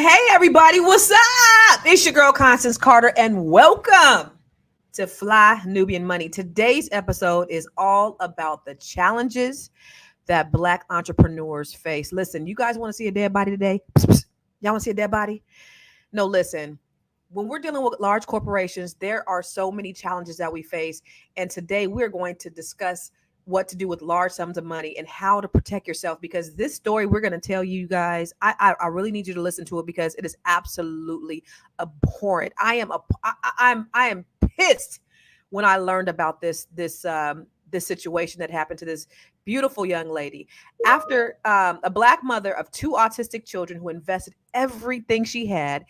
Hey, everybody, what's up? It's your girl, Constance Carter, and welcome to Fly Nubian Money. Today's episode is all about the challenges that Black entrepreneurs face. Listen, you guys want to see a dead body today? Y'all want to see a dead body? No, listen. When we're dealing with large corporations, there are so many challenges that we face. And today we're going to discuss what to do with large sums of money and how to protect yourself, because this story we're going to tell you guys, I really need you to listen to it because it is absolutely abhorrent. I am pissed when I learned about this situation that happened to this beautiful young lady after a Black mother of two autistic children who invested everything she had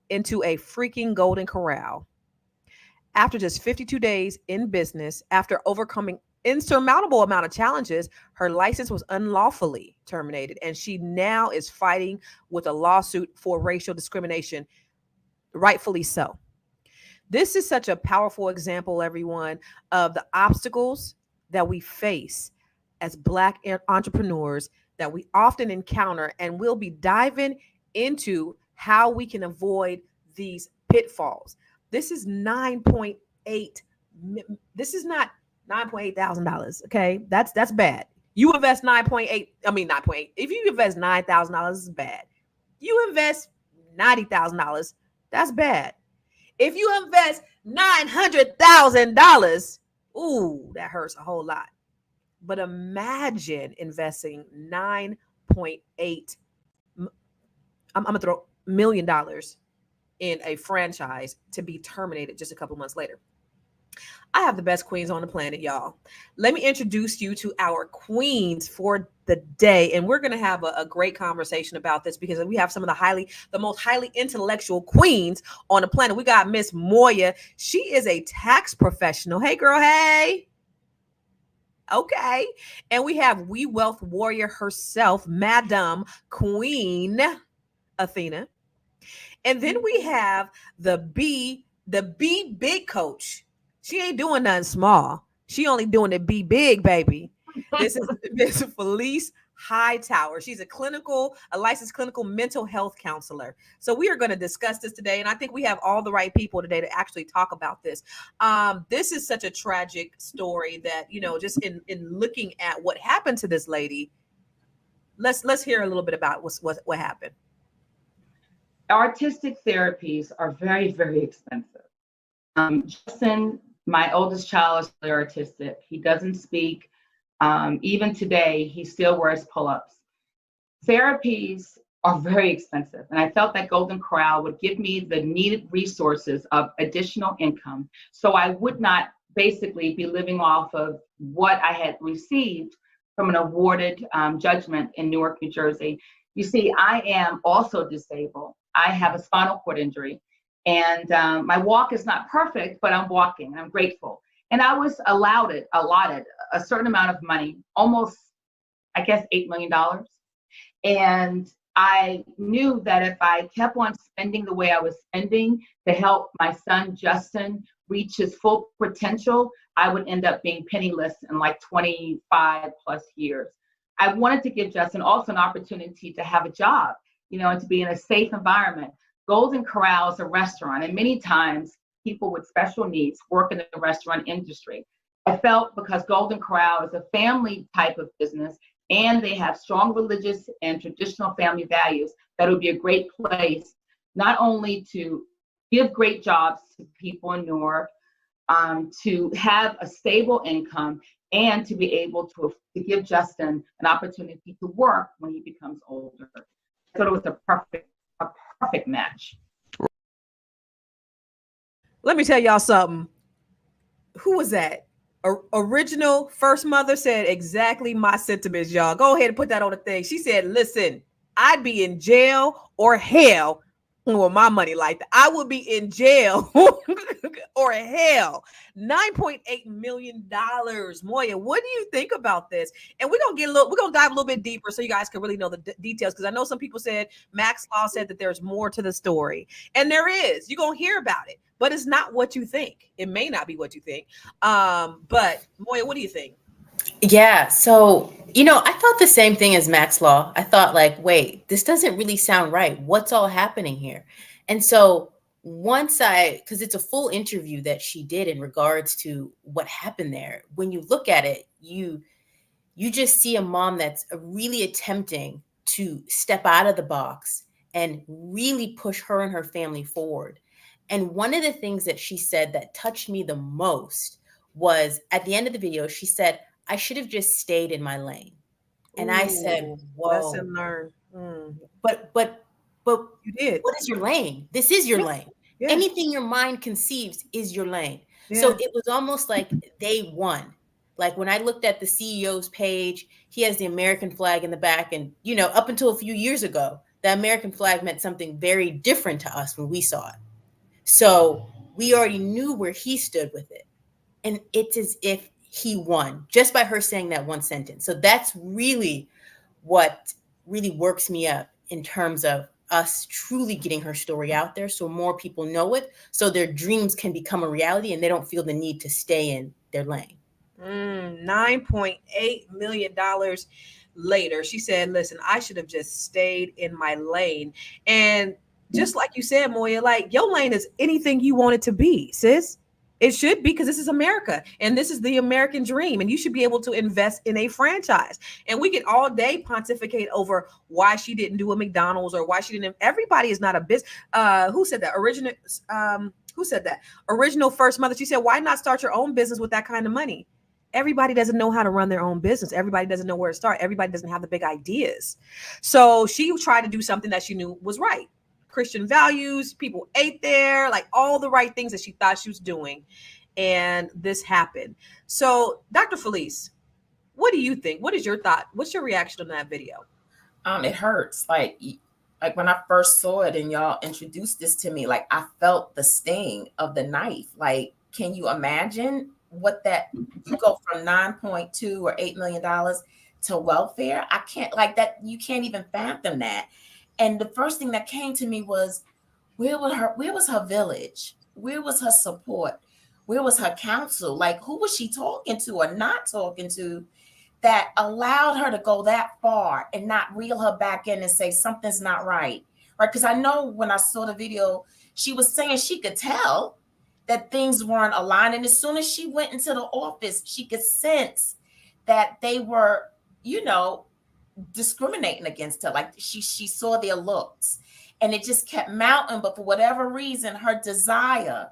into a freaking golden corral. After just 52 days in business, after overcoming insurmountable amount of challenges, her license was unlawfully terminated, and she now is fighting with a lawsuit for racial discrimination, rightfully so. This is such a powerful example, everyone, of the obstacles that we face as Black entrepreneurs that we often encounter, and we'll be diving into how we can avoid these pitfalls. This is 9.8. This is not $9,800. Okay, that's bad. You invest 9.8. I mean 9.8. If you invest $9,000, is bad. You invest $90,000. That's bad. If you invest $900,000, ooh, that hurts a whole lot. But imagine investing 9.8. I'm gonna throw $1 million in a franchise to be terminated just a couple months later. I have the best queens on the planet, y'all. Let me introduce you to our queens for the day. And we're going to have a great conversation about this because we have some of the most highly intellectual queens on the planet. We got Miss Moya. She is a tax professional. Hey, girl. Hey. Okay. And we have We Wealth Warrior herself, Madam Queen Athena. And then we have the B big coach. She ain't doing nothing small. She only doing it be big, baby. This is Miss Felice Hightower. She's a licensed clinical mental health counselor. So we are going to discuss this today. And I think we have all the right people today to actually talk about this. This is such a tragic story that, just in looking at what happened to this lady, let's hear a little bit about what happened. Artistic therapies are very, very expensive. Justin, my oldest child, is really artistic. He doesn't speak. Even today, he still wears pull-ups. Therapies are very expensive. And I felt that Golden Corral would give me the needed resources of additional income so I would not basically be living off of what I had received from an awarded judgment in Newark, New Jersey. You see, I am also disabled. I have a spinal cord injury. And my walk is not perfect, but I'm walking. I'm grateful. And I was allotted a certain amount of money, almost, I guess, $8 million. And I knew that if I kept on spending the way I was spending to help my son, Justin, reach his full potential, I would end up being penniless in like 25 plus years. I wanted to give Justin also an opportunity to have a job, and to be in a safe environment. Golden Corral is a restaurant, and many times people with special needs work in the restaurant industry. I felt because Golden Corral is a family type of business and they have strong religious and traditional family values, that it would be a great place not only to give great jobs to people in Newark, to have a stable income, and to be able to give Justin an opportunity to work when he becomes older. I thought it was a perfect match. Let me tell y'all something. Who was that? Original First Mother said exactly my sentiments, y'all. Go ahead and put that on the thing. She said, listen, I'd be in jail or hell with my money like that. I would be in jail or hell. $9.8 million. Moya, what do you think about this? And we're gonna dive a little bit deeper so you guys can really know the details, because I know some people said Max Law said that there's more to the story, and there is. You're gonna hear about it, but it's not what you think. It may not be what you think. But Moya, what do you think? Yeah. So, I thought the same thing as Max Law. I thought, like, wait, this doesn't really sound right. What's all happening here? And so, because it's a full interview that she did in regards to what happened there, when you look at it, you just see a mom that's really attempting to step out of the box and really push her and her family forward. And one of the things that she said that touched me the most was at the end of the video, she said, I should have just stayed in my lane. And I said, Ooh, whoa, lesson learned. Mm, but you did. what is your lane? This is your Yeah, lane. yeah, Anything your mind conceives is your lane. So yeah. it was almost like they won. Like when I looked at the CEO's page, he has the American flag in the back. And, up until a few years ago, the American flag meant something very different to us when we saw it. So we already knew where he stood with it. And it's as if he won just by her saying that one sentence. So that's really what really works me up in terms of us truly getting her story out there so more people know it, so their dreams can become a reality and they don't feel the need to stay in their lane. $9.8 million later, she said, listen, I should have just stayed in my lane. And just like you said, Moya, like your lane is anything you want it to be, sis. It should be, because this is America and this is the American dream. And you should be able to invest in a franchise. And we can all day pontificate over why she didn't do a McDonald's or why she didn't. Everybody is not a business. Who said that? Who said that? Original first mother. She said, why not start your own business with that kind of money? Everybody doesn't know how to run their own business. Everybody doesn't know where to start. Everybody doesn't have the big ideas. So she tried to do something that she knew was right. Christian values, people ate there, like all the right things that she thought she was doing. And this happened. So, Dr. Felice, what do you think? What is your thought? What's your reaction on that video? It hurts. Like when I first saw it and y'all introduced this to me, like I felt the sting of the knife. Like, can you imagine what that you go from 9.2 or $8 million to welfare? I can't, like, that, you can't even fathom that. And the first thing that came to me was, where was her village? Where was her support? Where was her counsel? Like, who was she talking to or not talking to that allowed her to go that far and not reel her back in and say something's not right? Right? Because I know when I saw the video, she was saying she could tell that things weren't aligned. And as soon as she went into the office, she could sense that they were, discriminating against her. Like she saw their looks and it just kept mounting. But for whatever reason, her desire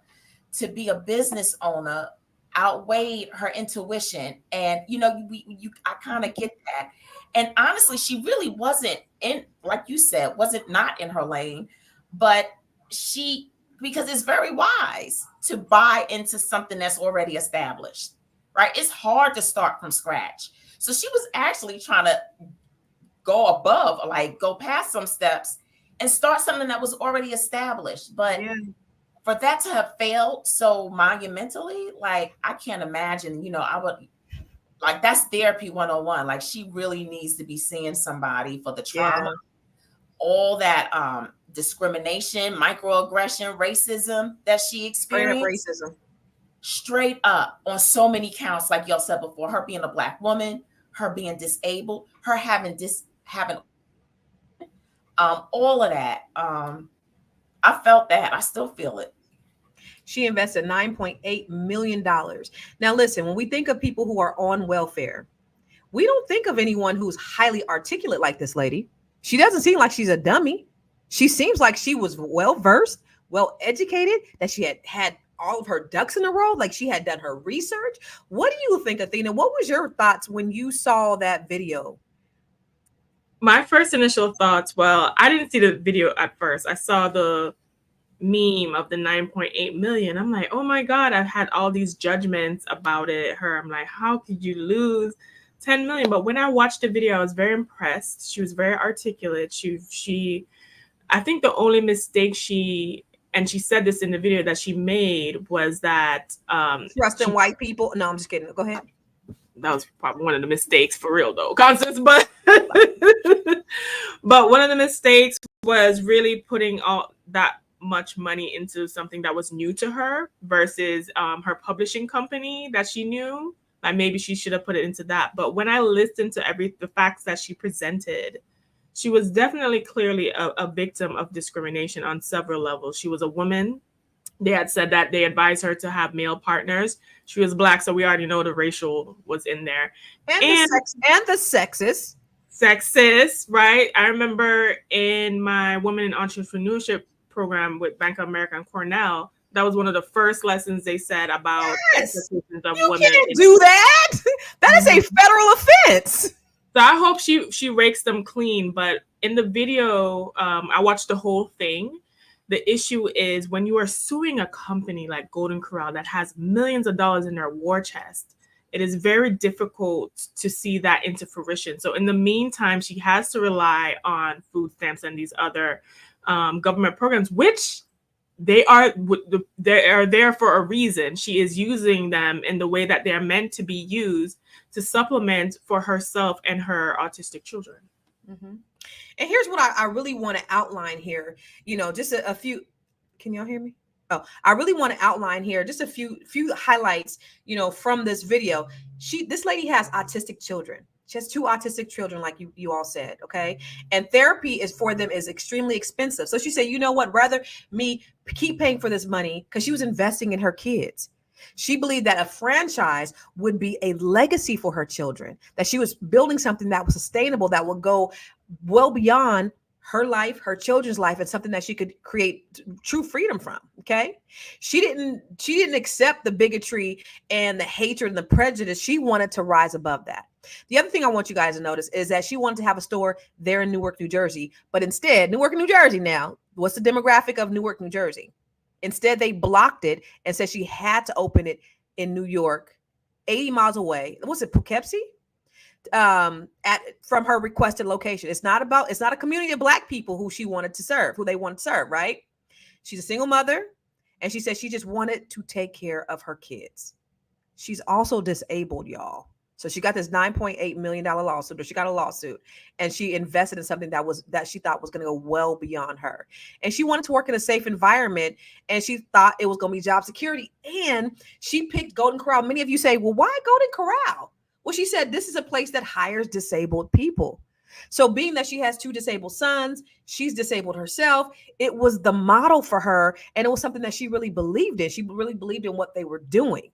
to be a business owner outweighed her intuition. And I kind of get that. And honestly, she really wasn't in, like you said, wasn't not in her lane, but because it's very wise to buy into something that's already established, right? It's hard to start from scratch. So she was actually trying to go above, like go past some steps and start something that was already established. But Yeah. for that to have failed so monumentally, like I can't imagine, I would, like, that's therapy 101. Like she really needs to be seeing somebody for the Yeah. trauma, all that discrimination, microaggression, racism that she Straight up experienced, racism. straight up on so many counts, like y'all said before, her being a Black woman, her being disabled, her having all of that. I felt that. I still feel it. She invested $9.8 million. Now, listen, when we think of people who are on welfare, we don't think of anyone who's highly articulate like this lady. She doesn't seem like she's a dummy. She seems like she was well versed, well educated, that she had all of her ducks in a row, like she had done her research. What do you think, Athena? What was your thoughts when you saw that video? My first initial thoughts, well, I didn't see the video at first. I saw the meme of the 9.8 million. I'm like, oh my God, I've had all these judgments about her. I'm like, how could you lose 10 million? But when I watched the video, I was very impressed. She was very articulate. I think the only mistake she said this in the video that she made was that Trusting white people. No, I'm just kidding. Go ahead. That was probably one of the mistakes for real though, Constance. But but one of the mistakes was really putting all that much money into something that was new to her versus her publishing company that she knew Like maybe she should have put it into that. But when I listened to the facts that she presented, she was definitely clearly a victim of discrimination on several levels. She was a woman. They had said that they advised her to have male partners. She was Black, so we already know the racial was in there. And the sexist. Sexist, right? I remember in my women in entrepreneurship program with Bank of America and Cornell, that was one of the first lessons they said about expectations of you women. Can't do that. That is a federal offense. So I hope she rakes them clean. But in the video, I watched the whole thing. The issue is when you are suing a company like Golden Corral that has millions of dollars in their war chest, it is very difficult to see that into fruition. So in the meantime, she has to rely on food stamps and these other government programs, which they are there for a reason. She is using them in the way that they're meant to be used to supplement for herself and her autistic children. Mm-hmm. And here's what I really want to outline here. Just a few. Can y'all hear me? Oh, I really want to outline here just a few highlights, from this video. This lady has autistic children. She has 2 autistic children, like you all said, okay? And therapy for them is extremely expensive. So she said, you know what, rather me keep paying for this money, because she was investing in her kids. She believed that a franchise would be a legacy for her children, that she was building something that was sustainable, that would go well beyond her life, her children's life, and something that she could create true freedom from. Okay. She didn't accept the bigotry and the hatred and the prejudice. She wanted to rise above that. The other thing I want you guys to notice is that she wanted to have a store there in Newark, New Jersey, but instead, Newark, New Jersey now, what's the demographic of Newark, New Jersey? Instead, they blocked it and said she had to open it in New York, 80 miles away. What's it, Poughkeepsie? From her requested location. It's not a community of Black people who they wanted to serve, right? She's a single mother, and she said she just wanted to take care of her kids. She's also disabled, y'all. So she got this $9.8 million lawsuit, or she got a lawsuit, and she invested in something that she thought was going to go well beyond her. And she wanted to work in a safe environment, and she thought it was going to be job security. And she picked Golden Corral. Many of you say, well, why Golden Corral? Well, she said this is a place that hires disabled people. So being that she has 2 disabled sons, she's disabled herself, it was the model for her, and it was something that she really believed in. She really believed in what they were doing.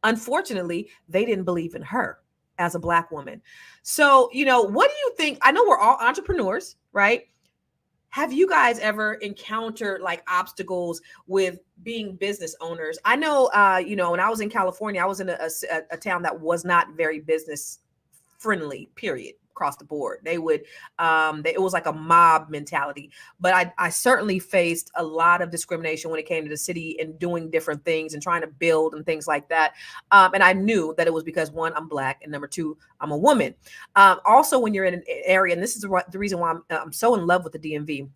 Unfortunately, they didn't believe in her as a Black woman. So, what do you think? I know we're all entrepreneurs, right? Have you guys ever encountered like obstacles with being business owners? I know, when I was in California, I was in a town that was not very business friendly, period, across the board. They would, it was like a mob mentality, but I certainly faced a lot of discrimination when it came to the city and doing different things and trying to build and things like that. And I knew that it was because 1, I'm Black, and number 2, I'm a woman. Also, when you're in an area, and this is the reason why I'm so in love with the DMV,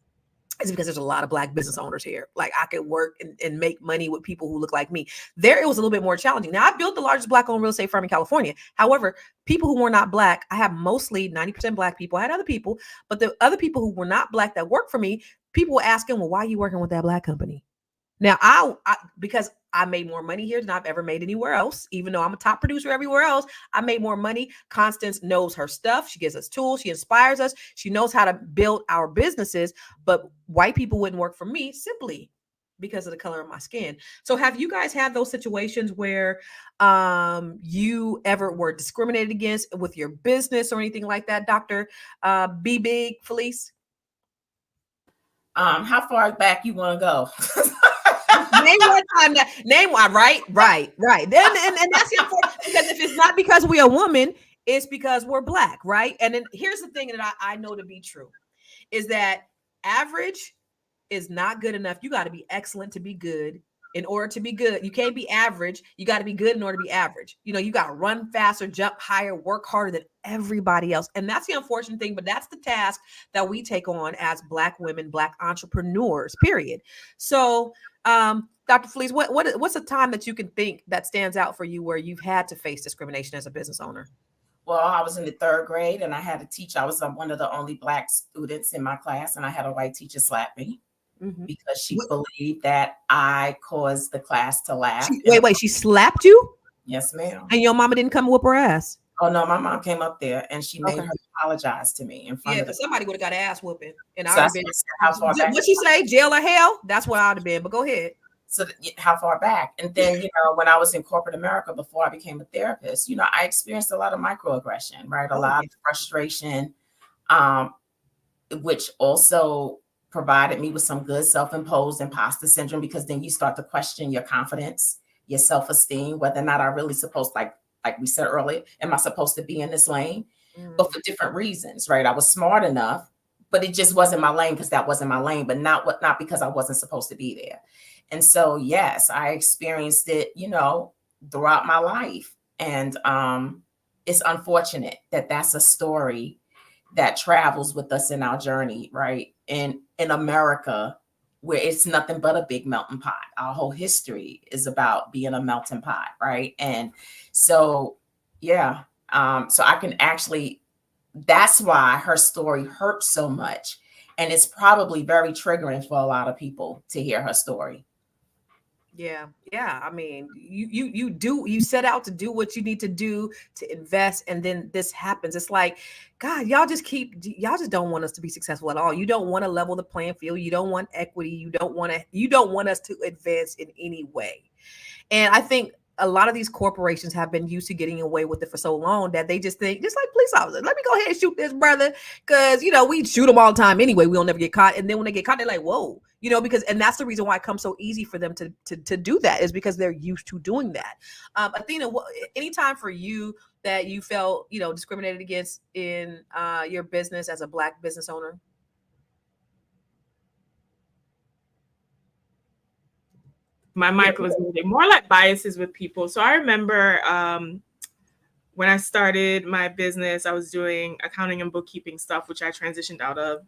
is because there's a lot of Black business owners here. Like, I could work and make money with people who look like me. There, it was a little bit more challenging. Now, I built the largest Black-owned real estate firm in California. However, people who were not Black, I have mostly 90% Black people. I had other people, but the other people who were not Black that worked for me, people were asking, well, why are you working with that Black company? Now, I because I made more money here than I've ever made anywhere else. Even though I'm a top producer everywhere else, I made more money. Constance knows her stuff. She gives us tools. She inspires us. She knows how to build our businesses. But white people wouldn't work for me simply because of the color of my skin. So have you guys had those situations where you ever were discriminated against with your business or anything like that, Dr. B. Big Felice? How far back you want to go? Name one time name one, right. Then and that's important, because if it's not because we're a woman, it's because we're Black, right? And then here's the thing that I know to be true is that average is not good enough. You got to be excellent to be good. In order to be good, you can't be average. You got to be good in order to be average. You got to run faster, jump higher, work harder than everybody else. And that's the unfortunate thing, but that's the task that we take on as Black women, Black entrepreneurs, period. So, Dr. Felice, what's a time that you can think that stands out for you where you've had to face discrimination as a business owner? Well, I was in the 3rd grade and I had to teach. I was one of the only Black students in my class, and I had a white teacher slap me. Mm-hmm. Because she believed that I caused the class to laugh. Wait, she slapped you? Yes, ma'am. And your mama didn't come whoop her ass. Oh no, my mom came up there and she made Okay. her apologize to me in front Yeah, of the. because somebody would have got an ass whooping, and So I'd I have said, been. how far back? What she say, jail or hell? That's what I'd have been. But go ahead. So how far back? And then, when I was in corporate America before I became a therapist, I experienced a lot of microaggression, right? A lot of frustration, which also provided me with some good self-imposed imposter syndrome, because then you start to question your confidence, your self-esteem, whether or not I really supposed, like we said earlier, am I supposed to be in this lane? But for different reasons, right? I was smart enough, but it just wasn't my lane because that wasn't my lane, but not because I wasn't supposed to be there. And so, yes, I experienced it, throughout my life. And it's unfortunate that that's a story that travels with us in our journey, right? In America, where it's nothing but a big melting pot. Our whole history is about being a melting pot, right? And so, yeah, so I can actually, that's why her story hurts so much. And it's probably very triggering for a lot of people to hear her story. Yeah. I mean, you set out to do what you need to do to invest, and then this happens. It's like, God, y'all just don't want us to be successful at all. You don't want to level the playing field. You don't want equity. You don't want us to advance in any way. And I think a lot of these corporations have been used to getting away with it for so long that they just think, just like police officers, let me go ahead and shoot this brother, because we shoot them all the time anyway. We don't never get caught. And then when they get caught, they're like, whoa, and that's the reason why it comes so easy for them to do that, is because they're used to doing that. Athena, any time for you that you felt discriminated against in your business as a Black business owner? My mic was moving. More like biases with people. So I remember when I started my business, I was doing accounting and bookkeeping stuff, which I transitioned out of.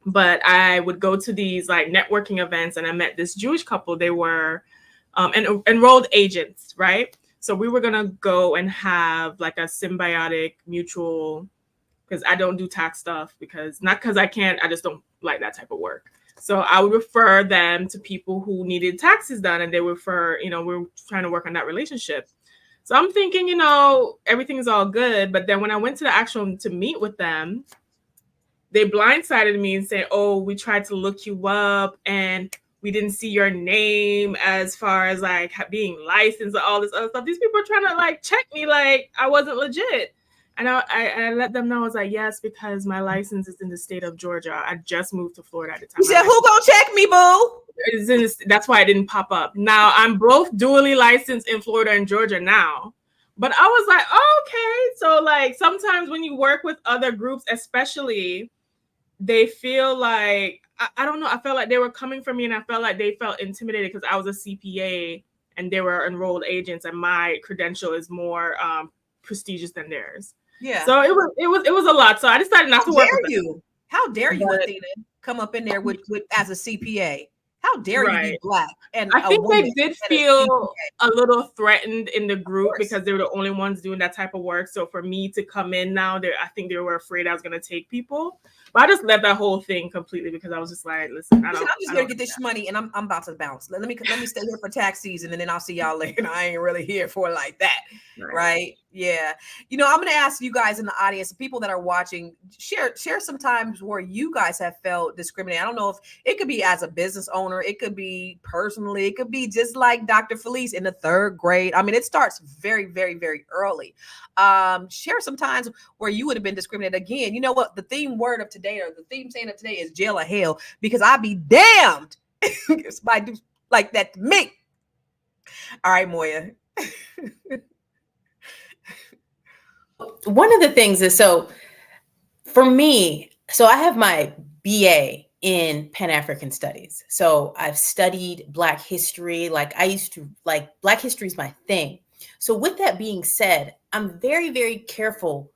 But I would go to these like networking events, and I met this Jewish couple. They were enrolled agents, right? So we were gonna go and have like a symbiotic mutual, because I don't do tax stuff, not because I can't, I just don't like that type of work. So I would refer them to people who needed taxes done, and they would refer, we're trying to work on that relationship. So I'm thinking, everything is all good. But then when I went to the actual to meet with them, they blindsided me and say, oh, we tried to look you up and we didn't see your name as far as like being licensed and all this other stuff. These people are trying to like check me like I wasn't legit. And I let them know, I was like, yes, because my license is in the state of Georgia. I just moved to Florida at the time. You said, who gonna check me, boo? That's why it didn't pop up. Now I'm both dually licensed in Florida and Georgia now. But I was like, oh, okay. So like sometimes when you work with other groups, especially, they feel like, I don't know, I felt like they were coming for me, and I felt like they felt intimidated because I was a CPA and they were enrolled agents, and my credential is more prestigious than theirs. Yeah. So it was a lot. So I decided not to work with them. How dare you, Athena, come up in there with as a CPA? How dare you be Black? And I think they did feel a little threatened in the group because they were the only ones doing that type of work. So for me to come in now, I think they were afraid I was going to take people. But I just left that whole thing completely because I was just like, listen, I'm just going to get this money and I'm about to bounce. Let me stay here for tax season, and then I'll see y'all later. I ain't really here for it like that. Right? Yeah. I'm going to ask you guys in the audience, the people that are watching, share some times where you guys have felt discriminated. I don't know if it could be as a business owner, it could be personally, it could be just like Dr. Felice in the 3rd grade. I mean, it starts very, very, very early. Share some times where you would have been discriminated. Again, you know what? The theme word of today, or the theme saying of today, is jail or hell, because I'd be damned if somebody do like that to me. All right, Moya. One of the things is, so for me, so I have my BA in Pan-African Studies. So I've studied Black history. Like I used to, like Black history is my thing. So with that being said, I'm very, very careful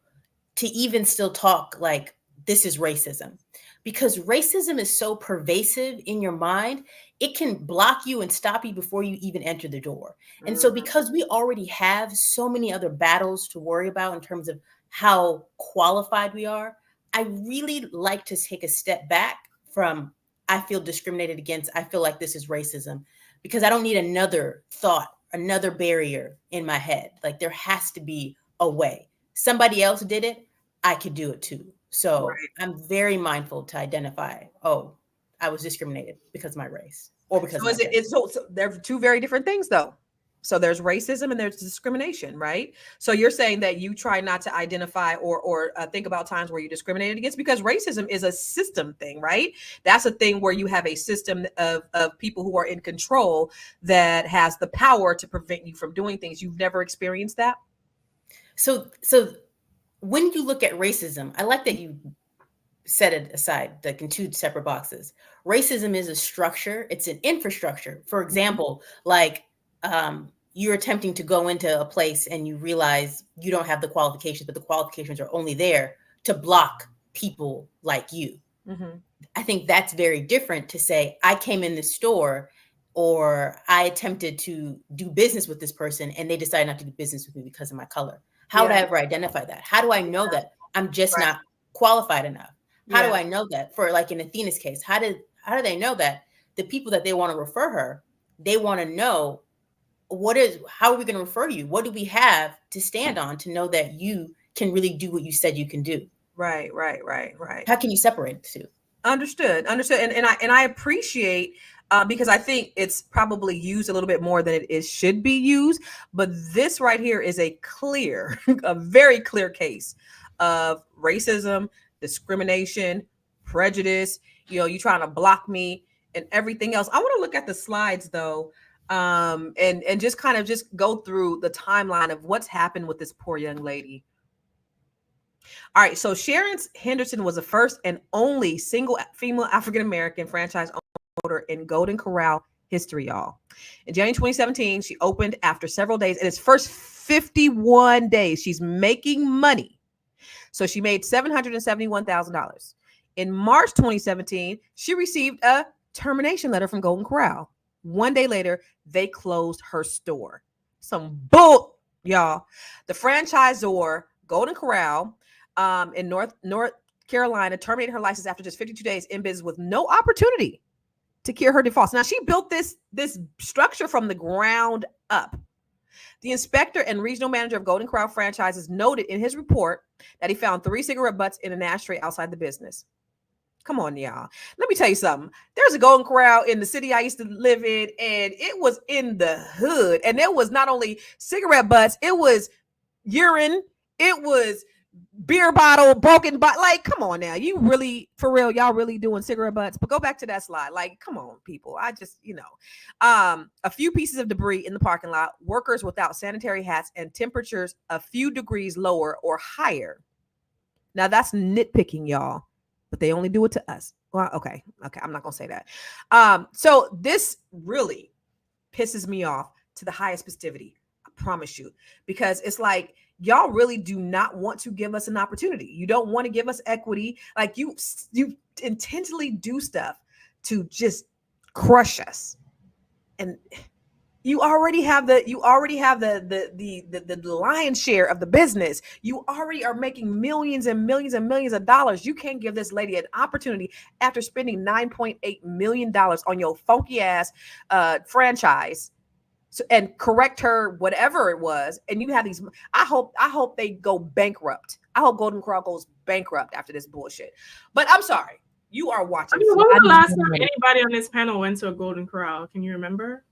to even still talk like this is racism, because racism is so pervasive in your mind, it can block you and stop you before you even enter the door. And so because we already have so many other battles to worry about in terms of how qualified we are, I really like to take a step back from I feel discriminated against, I feel like this is racism, because I don't need another thought, another barrier in my head. Like there has to be a way. Somebody else did it, I could do it too. So Right. I'm very mindful to identify, oh, I was discriminated because of my race or because So of is my it? gender. So they're two very different things, though. So there's racism and there's discrimination, right? So you're saying that you try not to identify or think about times where you're discriminated against, because racism is a system thing, right? That's a thing where you have a system of people who are in control that has the power to prevent you from doing things. You've never experienced that? So when you look at racism, I like that you set it aside, like in two separate boxes. Racism is a structure, it's an infrastructure. For example, like you're attempting to go into a place and you realize you don't have the qualifications, but the qualifications are only there to block people like you. Mm-hmm. I think that's very different to say, I came in the store or I attempted to do business with this person and they decided not to do business with me because of my color. How would I ever identify that? How do I know that I'm just not qualified enough? How do I know that? For like in Athena's case, how do they know that the people that they want to refer her, they want to know how are we going to refer you? What do we have to stand on to know that you can really do what you said you can do? Right. How can you separate the two? Understood. And I appreciate because I think it's probably used a little bit more than it should be used. But this right here is a very clear case of racism, discrimination, prejudice. You trying to block me and everything else. I want to look at the slides though, and just kind of just go through the timeline of what's happened with this poor young lady. All right, so Sherrance Henderson was the first and only single female African-American franchise owner in Golden Corral history, y'all. In January 2017, she opened after several days. In its first 51 days, she's making money. So she made $771,000. In March 2017, she received a termination letter from Golden Corral. One day later, they closed her store. Some bull, y'all. The franchisor, Golden Corral, in North Carolina, terminated her license after just 52 days in business with no opportunity to cure her defaults. Now, she built this structure from the ground up. The inspector and regional manager of Golden Corral franchises noted in his report that he found 3 cigarette butts in an ashtray outside the business. Come on, y'all. Let me tell you something. There's a Golden Corral in the city I used to live in, and it was in the hood. And there was not only cigarette butts, it was urine, it was beer bottle, broken bottle. Like, come on now. You really, for real, y'all really doing cigarette butts? But go back to that slide. Like, come on, people. I just, a few pieces of debris in the parking lot, workers without sanitary hats, and temperatures a few degrees lower or higher. Now, that's nitpicking, y'all. But they only do it to us. Well, okay. I'm not going to say that. So this really pisses me off to the highest festivity. I promise you, because it's like, y'all really do not want to give us an opportunity. You don't want to give us equity. Like you intentionally do stuff to just crush us. And you already have the lion's share of the business. You already are making millions and millions and millions of dollars. You can't give this lady an opportunity after spending $9.8 million on your funky ass franchise. So, and correct her, whatever it was. And you have these, I hope they go bankrupt. I hope Golden Corral goes bankrupt after this bullshit. But I'm sorry, you are watching. When was the last time anybody on this panel went to a Golden Corral? Can you remember?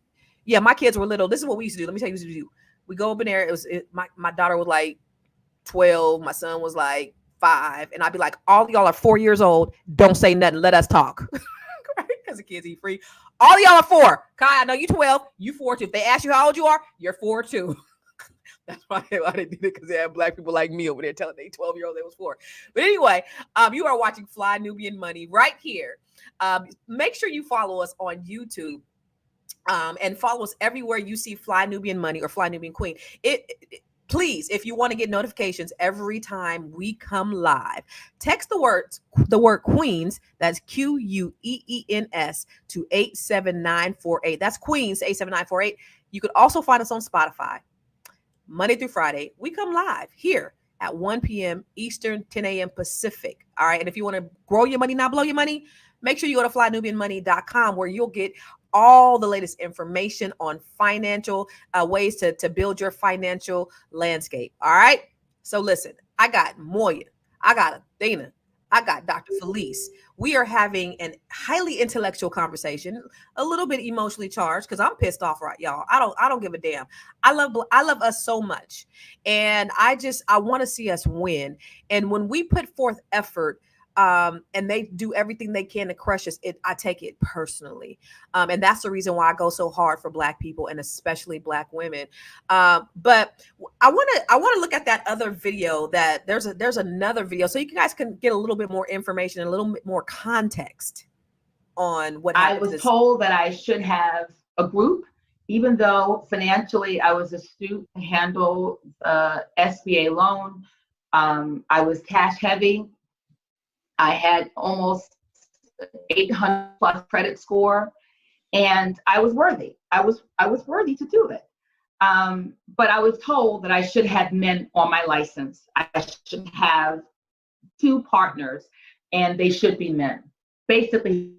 Yeah, my kids were little. This is what we used to do. Let me tell you what we used to do. We go up in there. My daughter was like 12. My son was like 5. And I'd be like, all y'all are 4 years old. Don't say nothing. Let us talk. Because the kids eat free. All y'all are 4. Kai, I know you 12. You 4 too. If they ask you how old you are, you're 4 too. That's why they did it, because they have black people like me over there telling they 12-year-old they was 4. But anyway, you are watching Fly Nubian Money right here. Make sure you follow us on YouTube. And follow us everywhere you see Fly Nubian Money or Fly Nubian Queen. Please, if you want to get notifications every time we come live, text the word Queens, that's QUEENS, to 87948. That's Queens to 87948. You could also find us on Spotify. Monday through Friday, we come live here at 1 p.m. Eastern, 10 a.m. Pacific. All right. And if you want to grow your money, not blow your money, make sure you go to flynubianmoney.com, where you'll get all the latest information on financial ways to build your financial landscape. All right. So listen, I got Moya, I got Athena, I got Dr. Felice. We are having an highly intellectual conversation, a little bit emotionally charged because I'm pissed off, right, y'all. I don't give a damn. I love us so much, and I want to see us win. And when we put forth effort, and they do everything they can to crush us, I take it personally, and that's the reason why I go so hard for Black people and especially Black women. But I want to look at that other video. That there's another video, so you guys can get a little bit more information and a little bit more context on what happened. I was told that I should have a group, even though financially I was astute to handle SBA loan. I was cash heavy. I had almost 800 plus credit score, and I was worthy. I was worthy to do it. But I was told that I should have men on my license. I should have 2 partners, and they should be men. Basically,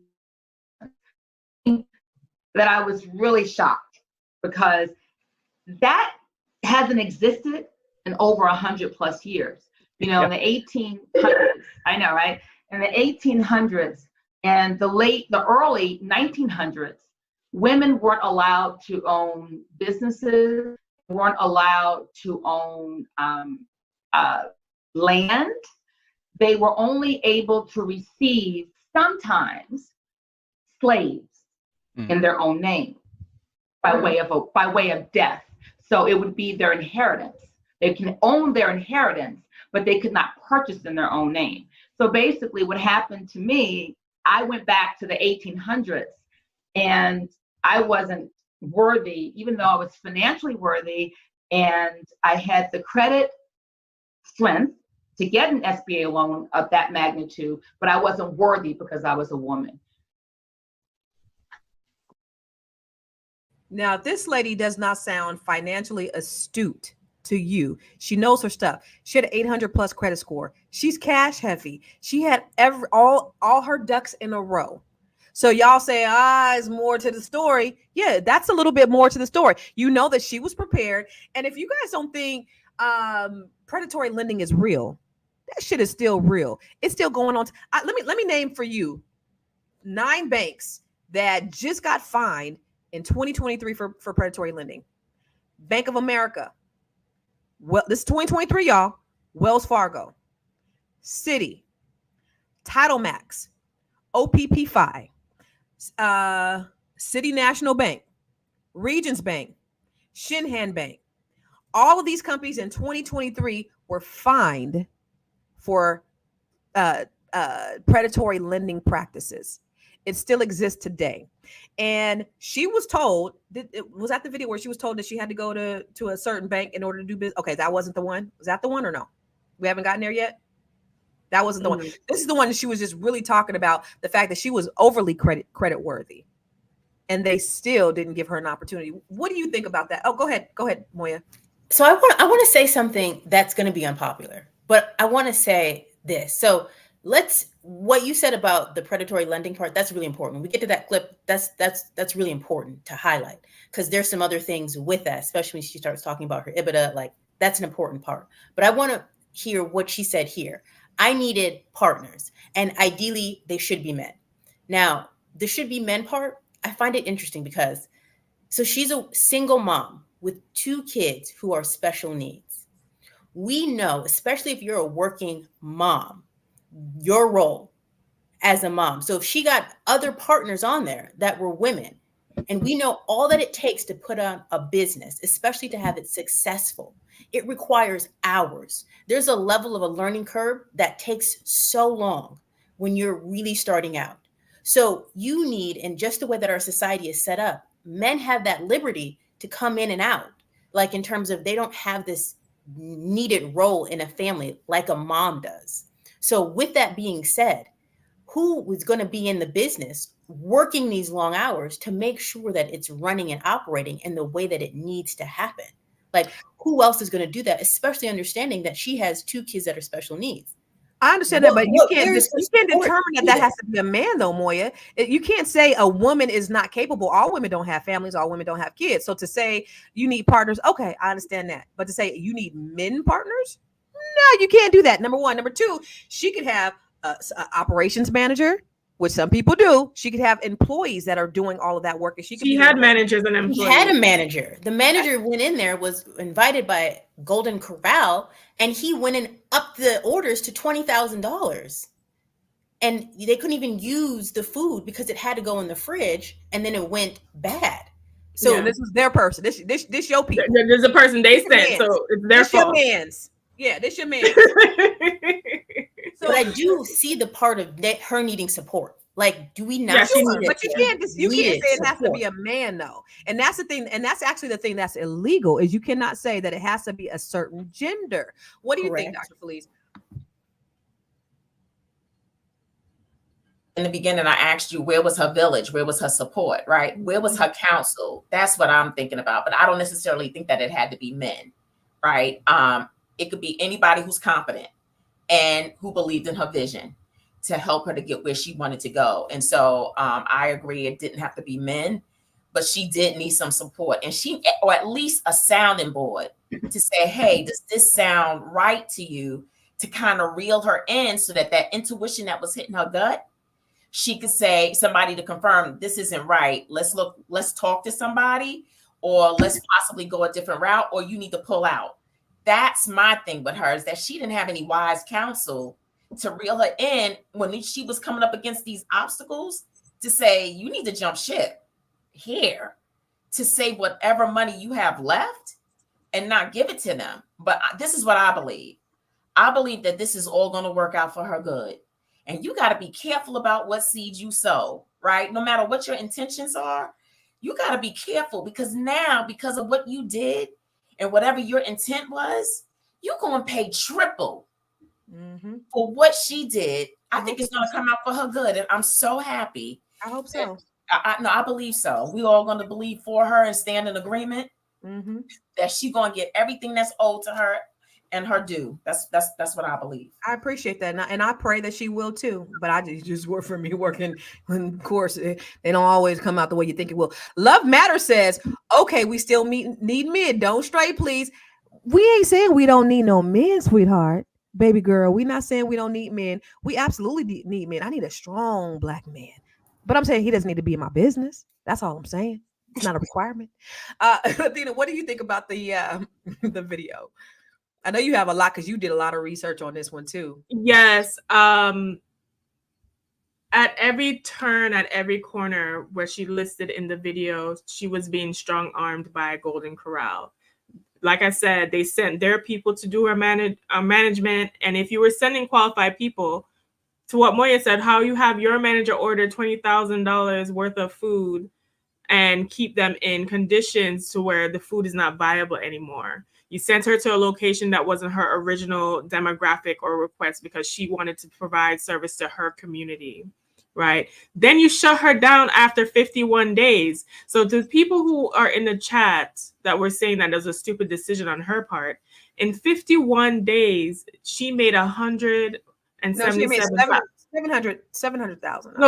that I was really shocked because that hasn't existed in over 100 plus years. You know, in the 1800s, I know, right? In the 1800s and the early 1900s, women weren't allowed to own businesses, weren't allowed to own land. They were only able to receive sometimes slaves in their own name by way of death. So it would be their inheritance. They can own their inheritance, but they could not purchase in their own name. So basically what happened to me, I went back to the 1800s and I wasn't worthy, even though I was financially worthy and I had the credit strength to get an SBA loan of that magnitude, but I wasn't worthy because I was a woman. Now, this lady does not sound financially astute to you. She knows her stuff. She had an 800 plus credit score. She's cash heavy. She had all her ducks in a row. So y'all say, it's more to the story. Yeah, that's a little bit more to the story. You know that she was prepared. And if you guys don't think predatory lending is real, that shit is still real. It's still going on. Let me name for you 9 banks that just got fined in 2023 for predatory lending. Bank of America. Well, this is 2023, y'all. Wells Fargo, Citi, Title Max, OPP5, City National Bank, Regions Bank, Shinhan Bank. All of these companies in 2023 were fined for predatory lending practices. It still exists today. And she was told, was that the video where she was told that she had to go to a certain bank in order to do business? Okay, that wasn't the one. Was that the one or no? We haven't gotten there yet? That wasn't the one. This is the one that she was just really talking about, the fact that she was overly credit worthy. And they still didn't give her an opportunity. What do you think about that? Oh, go ahead, Moya. So I want to say something that's going to be unpopular, but I want to say this. So what you said about the predatory lending part, that's really important. When we get to that clip, that's really important to highlight, because there's some other things with that, especially when she starts talking about her EBITDA, like that's an important part. But I want to hear what she said here. I needed partners, and ideally they should be men. Now, the should be men part, I find it interesting because, so she's a single mom with 2 kids who are special needs. We know, especially if you're a working mom, your role as a mom. So if she got other partners on there that were women, and we know all that it takes to put on a business, especially to have it successful, it requires hours. There's a level of a learning curve that takes so long when you're really starting out. So you need, and just the way that our society is set up, men have that liberty to come in and out, like in terms of they don't have this needed role in a family like a mom does. So with that being said, who was going to be in the business working these long hours to make sure that it's running and operating in the way that it needs to happen? Like, who else is going to do that, especially understanding that she has 2 kids that are special needs? I understand that, but you can't where's the you can't support determine that needed? has to be a man, though, Moya. You can't say a woman is not capable. All women don't have families. All women don't have kids. So to say you need partners, okay, I understand that. But to say you need men partners, no, you can't do that. Number one. Number two, she could have a operations manager, which some people do. She could have employees that are doing all of that work, and she could She be had managers and He had a employees. manager. The manager went in there, was invited by Golden Corral, and he went and upped the orders to $20,000. And they couldn't even use the food because it had to go in the fridge, and then it went bad. So So this is their person. This your people. There's a person they This your sent, mans. so it's their This your fault. man's. Yeah, this your man. So but I do see the part of her needing support. Like, do we not? Yeah, she see needs that but you there can't say needed it has to support? be a man, though. And that's the thing, and that's actually the thing that's illegal, is you cannot say that it has to be a certain gender. What do you think, Correct. Dr. Felice? In the beginning, I asked you, where was her village? Where was her support, right? Where was her counsel? That's what I'm thinking about. But I don't necessarily think that it had to be men, right? It could be anybody who's competent and who believed in her vision to help her to get where she wanted to go. And so I agree, it didn't have to be men, but she did need some support. And or at least a sounding board to say, hey, does this sound right to you? To kind of reel her in so that intuition that was hitting her gut, she could say, somebody to confirm this isn't right. Let's talk to somebody, or let's possibly go a different route, or you need to pull out. That's my thing with her, is that she didn't have any wise counsel to reel her in when she was coming up against these obstacles, to say, you need to jump ship here, to save whatever money you have left and not give it to them. But this is what I believe. I believe that this is all going to work out for her good. And you got to be careful about what seeds you sow, right? No matter what your intentions are, you got to be careful, because now, because of what you did and whatever your intent was, you're going to pay triple for what she did. I think it's going to come out for her good. And I'm so happy. I hope so. I believe so. We all going to believe for her and stand in agreement that she's going to get everything that's owed to her and her due. That's what I believe. I appreciate that, and I pray that she will too. But I just work for me working, and of course they don't always come out the way you think it will. Love Matter says, "Okay, we still need men. Don't stray, please. We ain't saying we don't need no men, sweetheart, baby girl. We not saying we don't need men. We absolutely need men. I need a strong black man, but I'm saying he doesn't need to be in my business. That's all I'm saying. It's not a requirement." Athena, what do you think about the video? I know you have a lot because you did a lot of research on this one too. Yes. At every turn, at every corner where she listed in the video, she was being strong-armed by Golden Corral. Like I said, they sent their people to do her management. And if you were sending qualified people, to what Moya said, how you have your manager order $20,000 worth of food and keep them in conditions to where the food is not viable anymore. You sent her to a location that wasn't her original demographic or request because she wanted to provide service to her community, right? Then you shut her down after 51 days. So the people who are in the chat that were saying that was a stupid decision on her part, in 51 days, she made $700,000. No,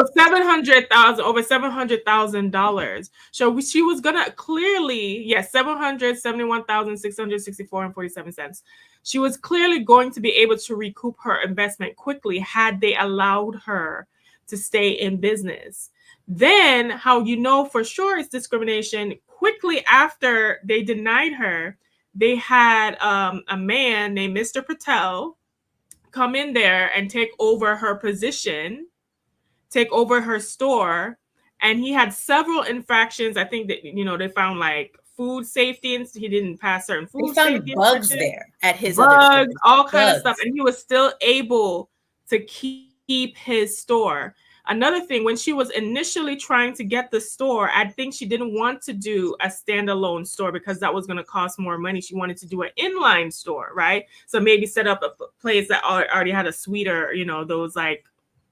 $700,000, over $700,000. So she was gonna clearly, $771,664.47. She was clearly going to be able to recoup her investment quickly had they allowed her to stay in business. Then, how you know for sure it's discrimination? Quickly after they denied her, they had a man named Mr. Patel come in there and take over her position, take over her store, and he had several infractions. I think that they found like food safety, and he didn't pass certain food safety. They found bugs there at his bugs, all kind of stuff, and he was still able to keep his store. Another thing, when she was initially trying to get the store, I think she didn't want to do a standalone store because that was going to cost more money. She wanted to do an inline store, right? So maybe set up a place that already had a suite, or those like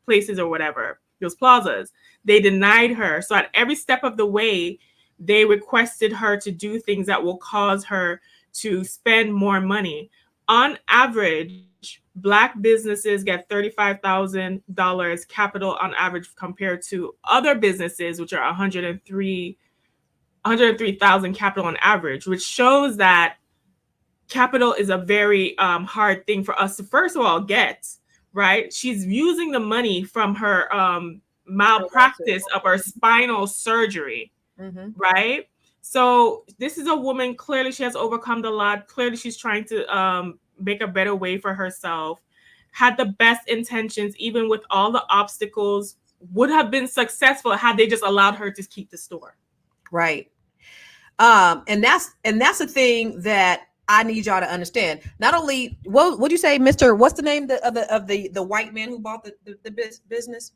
places or whatever, those plazas. They denied her. So at every step of the way, they requested her to do things that will cause her to spend more money. On average, Black businesses get $35,000 capital on average compared to other businesses, which are 103,000 capital on average, which shows that capital is a very hard thing for us to, first of all, get, right? She's using the money from her malpractice of her spinal surgery, right? So this is a woman, clearly she has overcome a lot. Clearly she's trying to make a better way for herself, had the best intentions, even with all the obstacles, would have been successful had they just allowed her to keep the store. Right. And that's the thing that I need y'all to understand. Not only, what'd you say, Mr. What's the name of the white man who bought the business?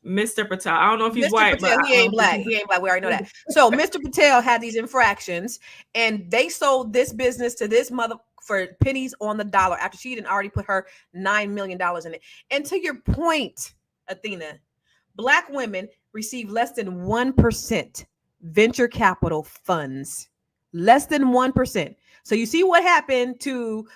Mr. Patel. I don't know if he's Mr. white, Patel, but he ain't black. He ain't black. We already know that. So Mr. Patel had these infractions, and they sold this business to this mother for pennies on the dollar after she had already put her $9 million in it. And to your point, Athena, Black women receive less than 1% venture capital funds. Less than 1%. So you see what happened to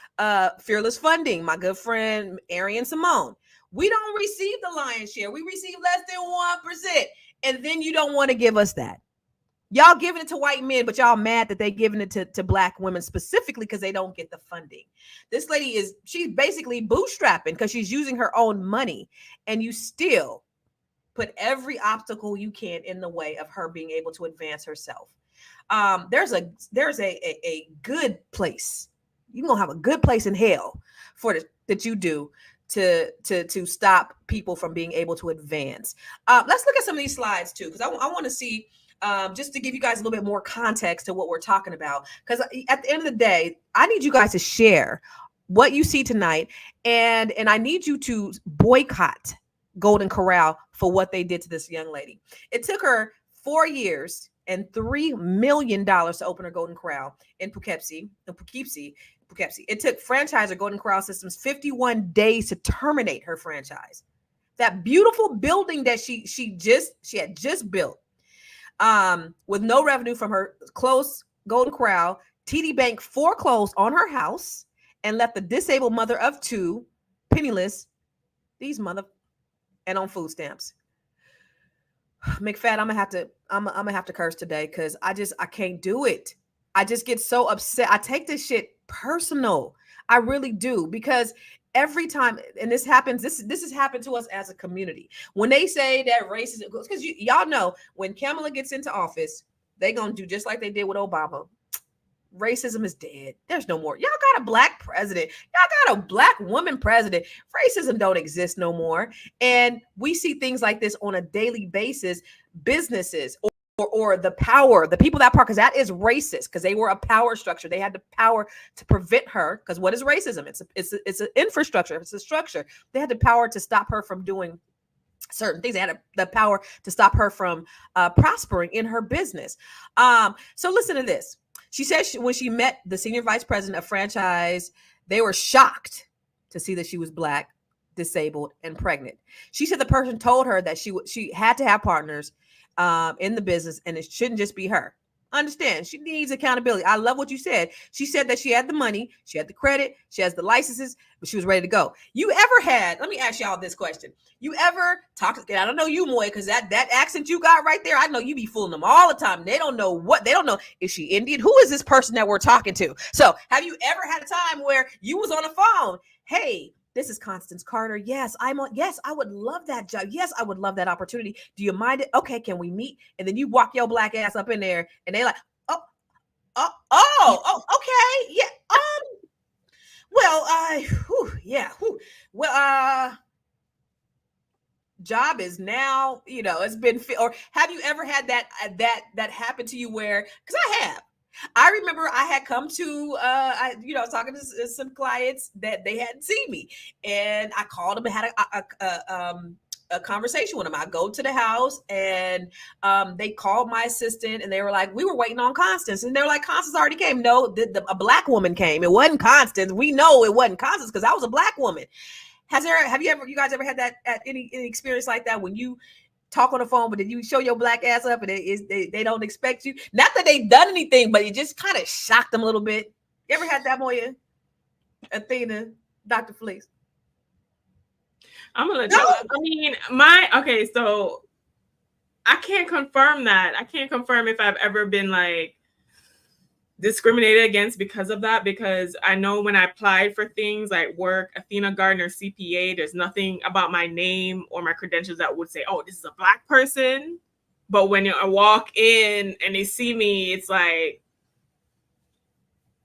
Fearless Funding, my good friend Arian Simone. We don't receive the lion's share. We receive less than 1%. And then you don't want to give us that. Y'all giving it to white men, but y'all mad that they giving it to Black women specifically because they don't get the funding. This lady she's basically bootstrapping because she's using her own money. And you still put every obstacle you can in the way of her being able to advance herself. There's a good place. You're gonna have a good place in hell that you do to stop people from being able to advance. Let's look at some of these slides too, because I want to see, just to give you guys a little bit more context to what we're talking about. Because at the end of the day, I need you guys to share what you see tonight, and I need you to boycott Golden Corral for what they did to this young lady. It took her 4 years and $3 million to open her Golden Corral in Poughkeepsie. It took franchisor Golden Corral Systems 51 days to terminate her franchise. That beautiful building that she had just built, with no revenue from her closed Golden Corral, TD Bank foreclosed on her house and left the disabled mother of two penniless, and on food stamps. McFadden, I'm gonna have to curse today because I can't do it. I just get so upset. I take this shit personal. I really do, because every time, and this happens, this has happened to us as a community. When they say that racism, because y'all know when Kamala gets into office, they gonna do just like they did with Obama. Racism is dead. There's no more. Y'all got a Black president. Y'all got a Black woman president. Racism don't exist no more. And we see things like this on a daily basis. Businesses or the power, the people that power, because that is racist, because they were a power structure. They had the power to prevent her. Because what is racism? It's an infrastructure. It's a structure. They had the power to stop her from doing certain things. They had the power to stop her from prospering in her business. So listen to this. She said when she met the senior vice president of franchise, they were shocked to see that she was Black, disabled, and pregnant. She said the person told her that she had to have partners in the business, and it shouldn't just be her. Understand, she needs accountability. I love what you said. She said that she had the money, she had the credit, she has the licenses, but she was ready to go. You ever had, let me ask y'all this question. You ever talk, I don't know you, Moy, because that accent you got right there, I know you be fooling them all the time. They don't know, is she Indian? Who is this person that we're talking to? So have you ever had a time where you was on the phone? Hey, this is Constance Carter. Yes, yes, I would love that job. Yes, I would love that opportunity. Do you mind it? Okay, can we meet? And then you walk your Black ass up in there and they like, okay. Yeah. Job is now, it's been, or have you ever had that happen to you where, because I have. I remember I had come to, I was talking to some clients that they hadn't seen me, and I called them and had a conversation with them. I go to the house, and they called my assistant, and they were like, "We were waiting on Constance," and they were like, "Constance already came." No, a Black woman came. It wasn't Constance. We know it wasn't Constance because I was a Black woman. Have you guys ever had that any experience like that when you talk on the phone, but then you show your Black ass up and they don't expect you? Not that they've done anything, but it just kind of shocked them a little bit. You ever had that, Moya? Athena? Dr. Fleece? I'm gonna let you. I mean, so I can't confirm that. I can't confirm if I've ever been like discriminated against because of that, because I know when I applied for things like work, Athena Gardner CPA, there's nothing about my name or my credentials that would say, oh, this is a Black person. But when I walk in and they see me, it's like,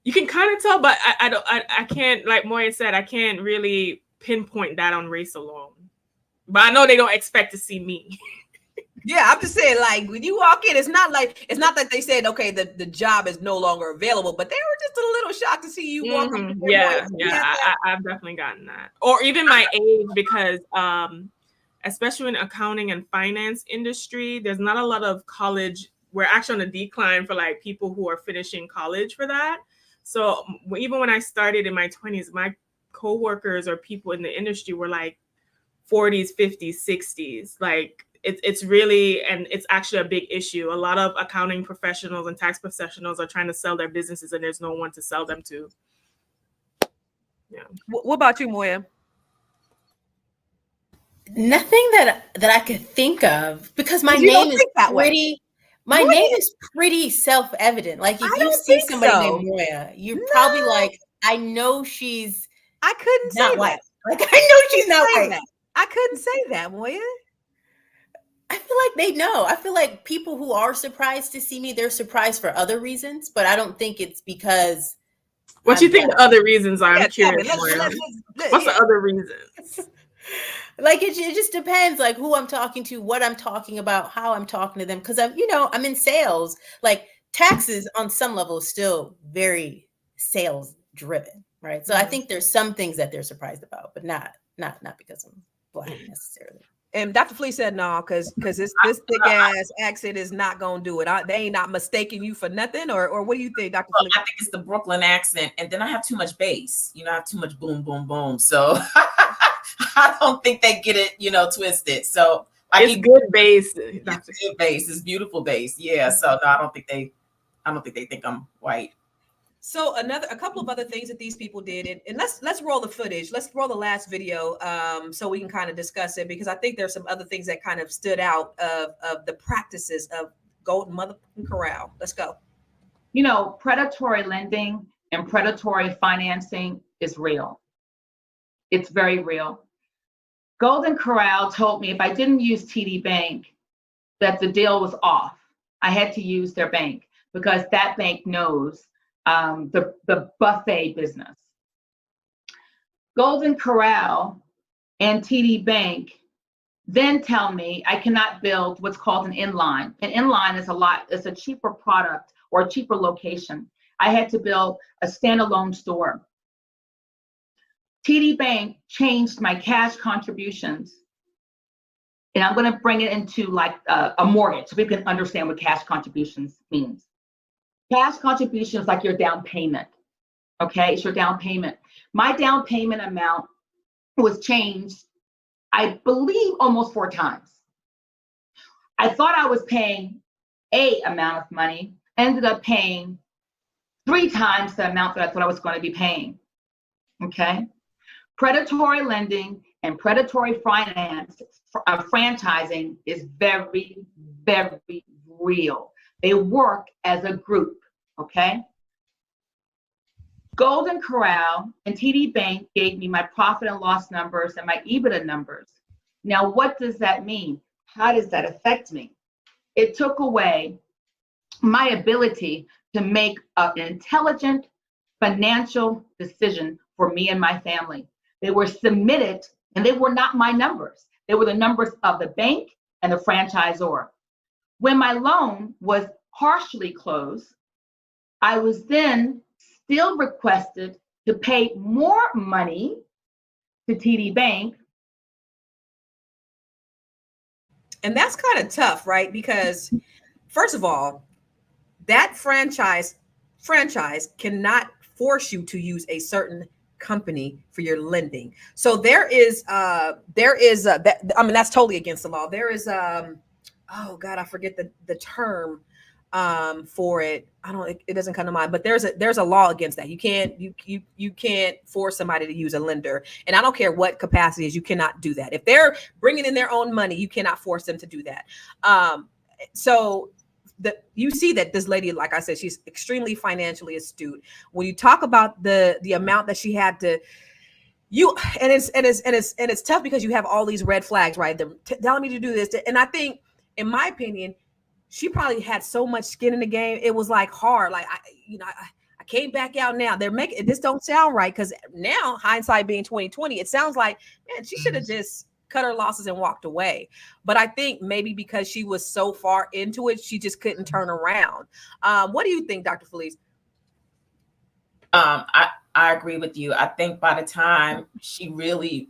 you can kind of tell, but I can't, like Moya said, I can't really pinpoint that on race alone. But I know they don't expect to see me. Yeah, I'm just saying, like, when you walk in, it's not that they said, okay, the job is no longer available, but they were just a little shocked to see you walk up. Yeah, I've definitely gotten that. Or even my age, because especially in accounting and finance industry, there's not a lot of college. We're actually on a decline for like people who are finishing college for that. So even when I started in my 20s, my coworkers or people in the industry were like 40s, 50s, 60s. Like it's really, and it's actually a big issue. A lot of accounting professionals and tax professionals are trying to sell their businesses and there's no one to sell them to. Yeah. What about you, Moya? Nothing that I could think of, because my name is pretty. My name is pretty self-evident. Like if you see somebody named Moya, you're probably like, I know she's. I couldn't not say white. that. Like I know she's not white. That. I couldn't say that, Moya. I feel like they know. I feel like people who are surprised to see me, they're surprised for other reasons, but I don't think it's because. What you think the other reasons are? I'm curious. What's the other reasons? Like it just depends, like who I'm talking to, what I'm talking about, how I'm talking to them. Because I'm in sales. Like taxes on some level is still very sales driven, right? So I think there's some things that they're surprised about, but not because I'm Black necessarily. And Dr. Fleece said no, because this thick ass accent is not gonna do it. They ain't not mistaking you for nothing, or what do you think, Dr. Fleece? I think it's the Brooklyn accent, and then I have too much bass. I have too much boom, boom, boom. So I don't think they get it, twisted. So it's good bass. It's good bass. It's beautiful bass. Yeah. So no, I don't think they think I'm white. So a couple of other things that these people did, and let's roll the footage. Let's roll the last video, so we can kind of discuss it, because I think there's some other things that kind of stood out of the practices of Golden Motherfucking Corral. Let's go. Predatory lending and predatory financing is real. It's very real. Golden Corral told me if I didn't use TD Bank, that the deal was off. I had to use their bank because that bank knows the buffet business. Golden Corral and TD Bank then tell me I cannot build what's called an inline. An inline is a cheaper product or a cheaper location. I had to build a standalone store. TD Bank changed my cash contributions, and I'm going to bring it into like a mortgage so we can understand what cash contributions means. Cash contribution is like your down payment, okay? It's your down payment. My down payment amount was changed, I believe, almost 4 times. I thought I was paying a amount of money, ended up paying 3 times the amount that I thought I was going to be paying, okay? Predatory lending and predatory finance, franchising is very, very real. They work as a group, okay? Golden Corral and TD Bank gave me my profit and loss numbers and my EBITDA numbers. Now, what does that mean? How does that affect me? It took away my ability to make an intelligent financial decision for me and my family. They were submitted, and they were not my numbers. They were the numbers of the bank and the franchisor. When my loan was partially closed, I was then still requested to pay more money to TD Bank. And that's kind of tough, right? Because first of all, that franchise cannot force you to use a certain company for your lending. So that's totally against the law. There is oh God, I forget the term. for it. It doesn't come to mind, but there's a law against that. You can't force somebody to use a lender, and I don't care what capacity is, you cannot do that. If they're bringing in their own money, you cannot force them to do that. So you see that this lady, like I said, she's extremely financially astute. When you talk about the amount that she had to, and it's tough because you have all these red flags, right? They're telling me to do this, and I think, in my opinion, she probably had so much skin in the game. It was like hard. Like I can't back out now. They're making this don't sound right, because now, hindsight being 2020, it sounds like, man, she should have just cut her losses and walked away. But I think maybe because she was so far into it, she just couldn't turn around. What do you think, Dr. Felice? I agree with you. I think by the time she really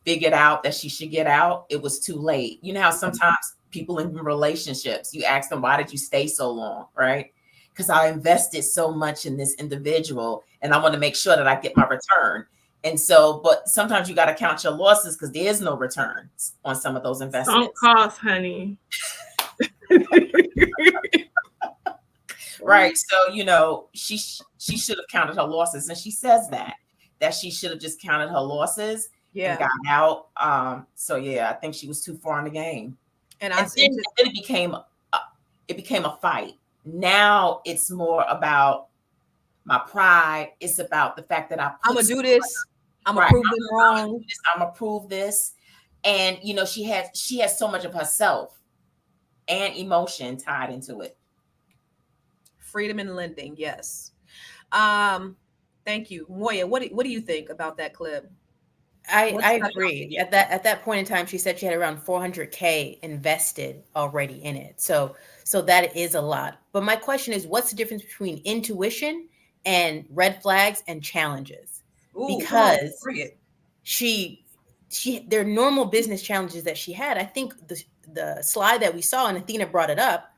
figured out that she should get out, it was too late. You know how sometimes people in relationships, you ask them, why did you stay so long? Right? Because I invested so much in this individual and I want to make sure that I get my return. And so, but sometimes you got to count your losses because there is no returns on some of those investments. Don't cost, honey. Right. So, you know, she should have counted her losses. And she says that she should have just counted her losses and got out. So, yeah, I think she was too far in the game. And then it became a fight. Now it's more about my pride. It's about the fact that I'm gonna do this. I'm gonna prove them wrong. I'm gonna prove this. And you know, she has so much of herself and emotion tied into it. Freedom in lending, yes. Thank you, Moya. What do you think about that clip? I agree. At that point in time, she said she had around $400K invested already in it. So that is a lot. But my question is, what's the difference between intuition and red flags and challenges? Because they're normal business challenges that she had. I think the slide that we saw, and Athena brought it up,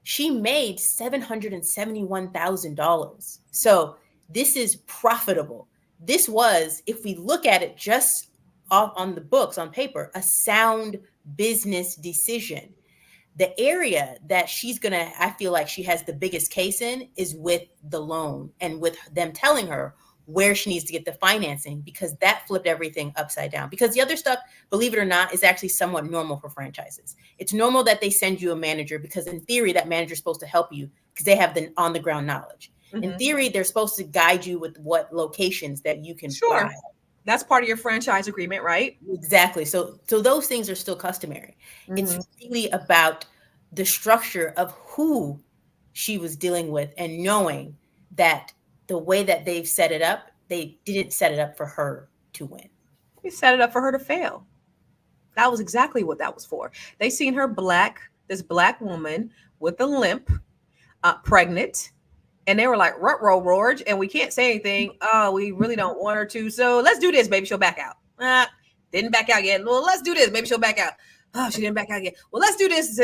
she made $771,000. So this is profitable. This was, if we look at it just on the books, on paper, a sound business decision. The area that I feel like she has the biggest case in is with the loan and with them telling her where she needs to get the financing, because that flipped everything upside down. Because the other stuff, believe it or not, is actually somewhat normal for franchises. It's normal that they send you a manager because in theory, that manager is supposed to help you because they have the on the ground knowledge. Mm-hmm. In theory, they're supposed to guide you with what locations that you can fly. That's part of your franchise agreement, right? Exactly. So those things are still customary. Mm-hmm. It's really about the structure of who she was dealing with and knowing that the way that they've set it up, they didn't set it up for her to win. They set it up for her to fail. That was exactly what that was for. They seen her this black woman with a limp, pregnant, and they were like, "Rut-roll, Rorge," and we can't say anything. Oh, we really don't want her to. So let's do this. Maybe she'll back out. Didn't back out yet. Well, let's do this. Maybe she'll back out. Oh, she didn't back out yet. Well, let's do this.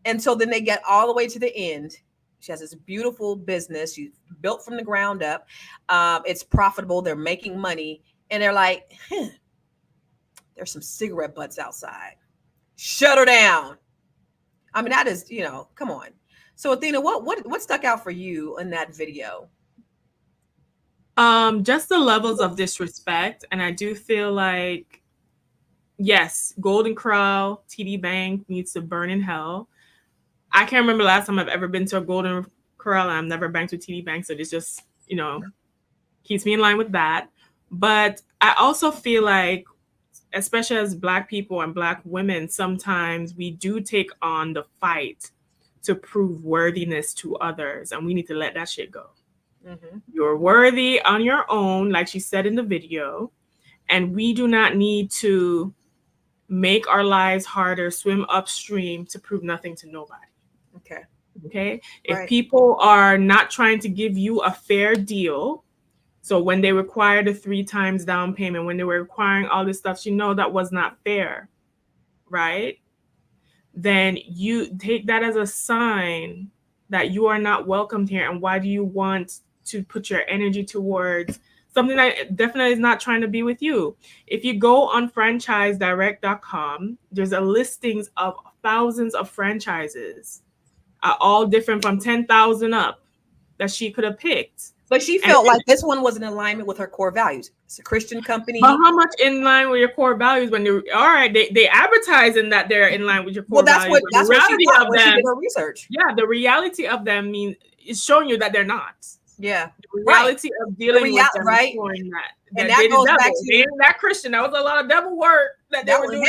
And so then they get all the way to the end. She has this beautiful business. She's built from the ground up. It's profitable. They're making money. And they're like, there's some cigarette butts outside. Shut her down. I mean, that is, come on. So Athena, what stuck out for you in that video? Just the levels of disrespect. And I do feel like, yes, Golden Corral, TD Bank needs to burn in hell. I can't remember last time I've ever been to a Golden Corral, and I've never banked with TD Bank. So this just, keeps me in line with that. But I also feel like, especially as Black people and Black women, sometimes we do take on the fight to prove worthiness to others. And we need to let that shit go. Mm-hmm. You're worthy on your own, like she said in the video. And we do not need to make our lives harder, swim upstream to prove nothing to nobody. Okay. If people are not trying to give you a fair deal, so when they require the 3 times down payment, when they were requiring all this stuff, that was not fair, right? Then you take that as a sign that you are not welcomed here. And why do you want to put your energy towards something that definitely is not trying to be with you? If you go on franchisedirect.com, there's a listings of thousands of franchises are all different from 10,000 up that she could have picked. But she felt like this one was in alignment with her core values. It's a Christian company. But how much in line with your core values when you all right, they advertising that they're in line with your core Well, that's values. what she thought when she did her research. Yeah, the reality of them means it's showing you that they're not. Yeah. The reality of dealing with them right. Showing that. And that goes back to that Christian. That was a lot of devil work that they were doing.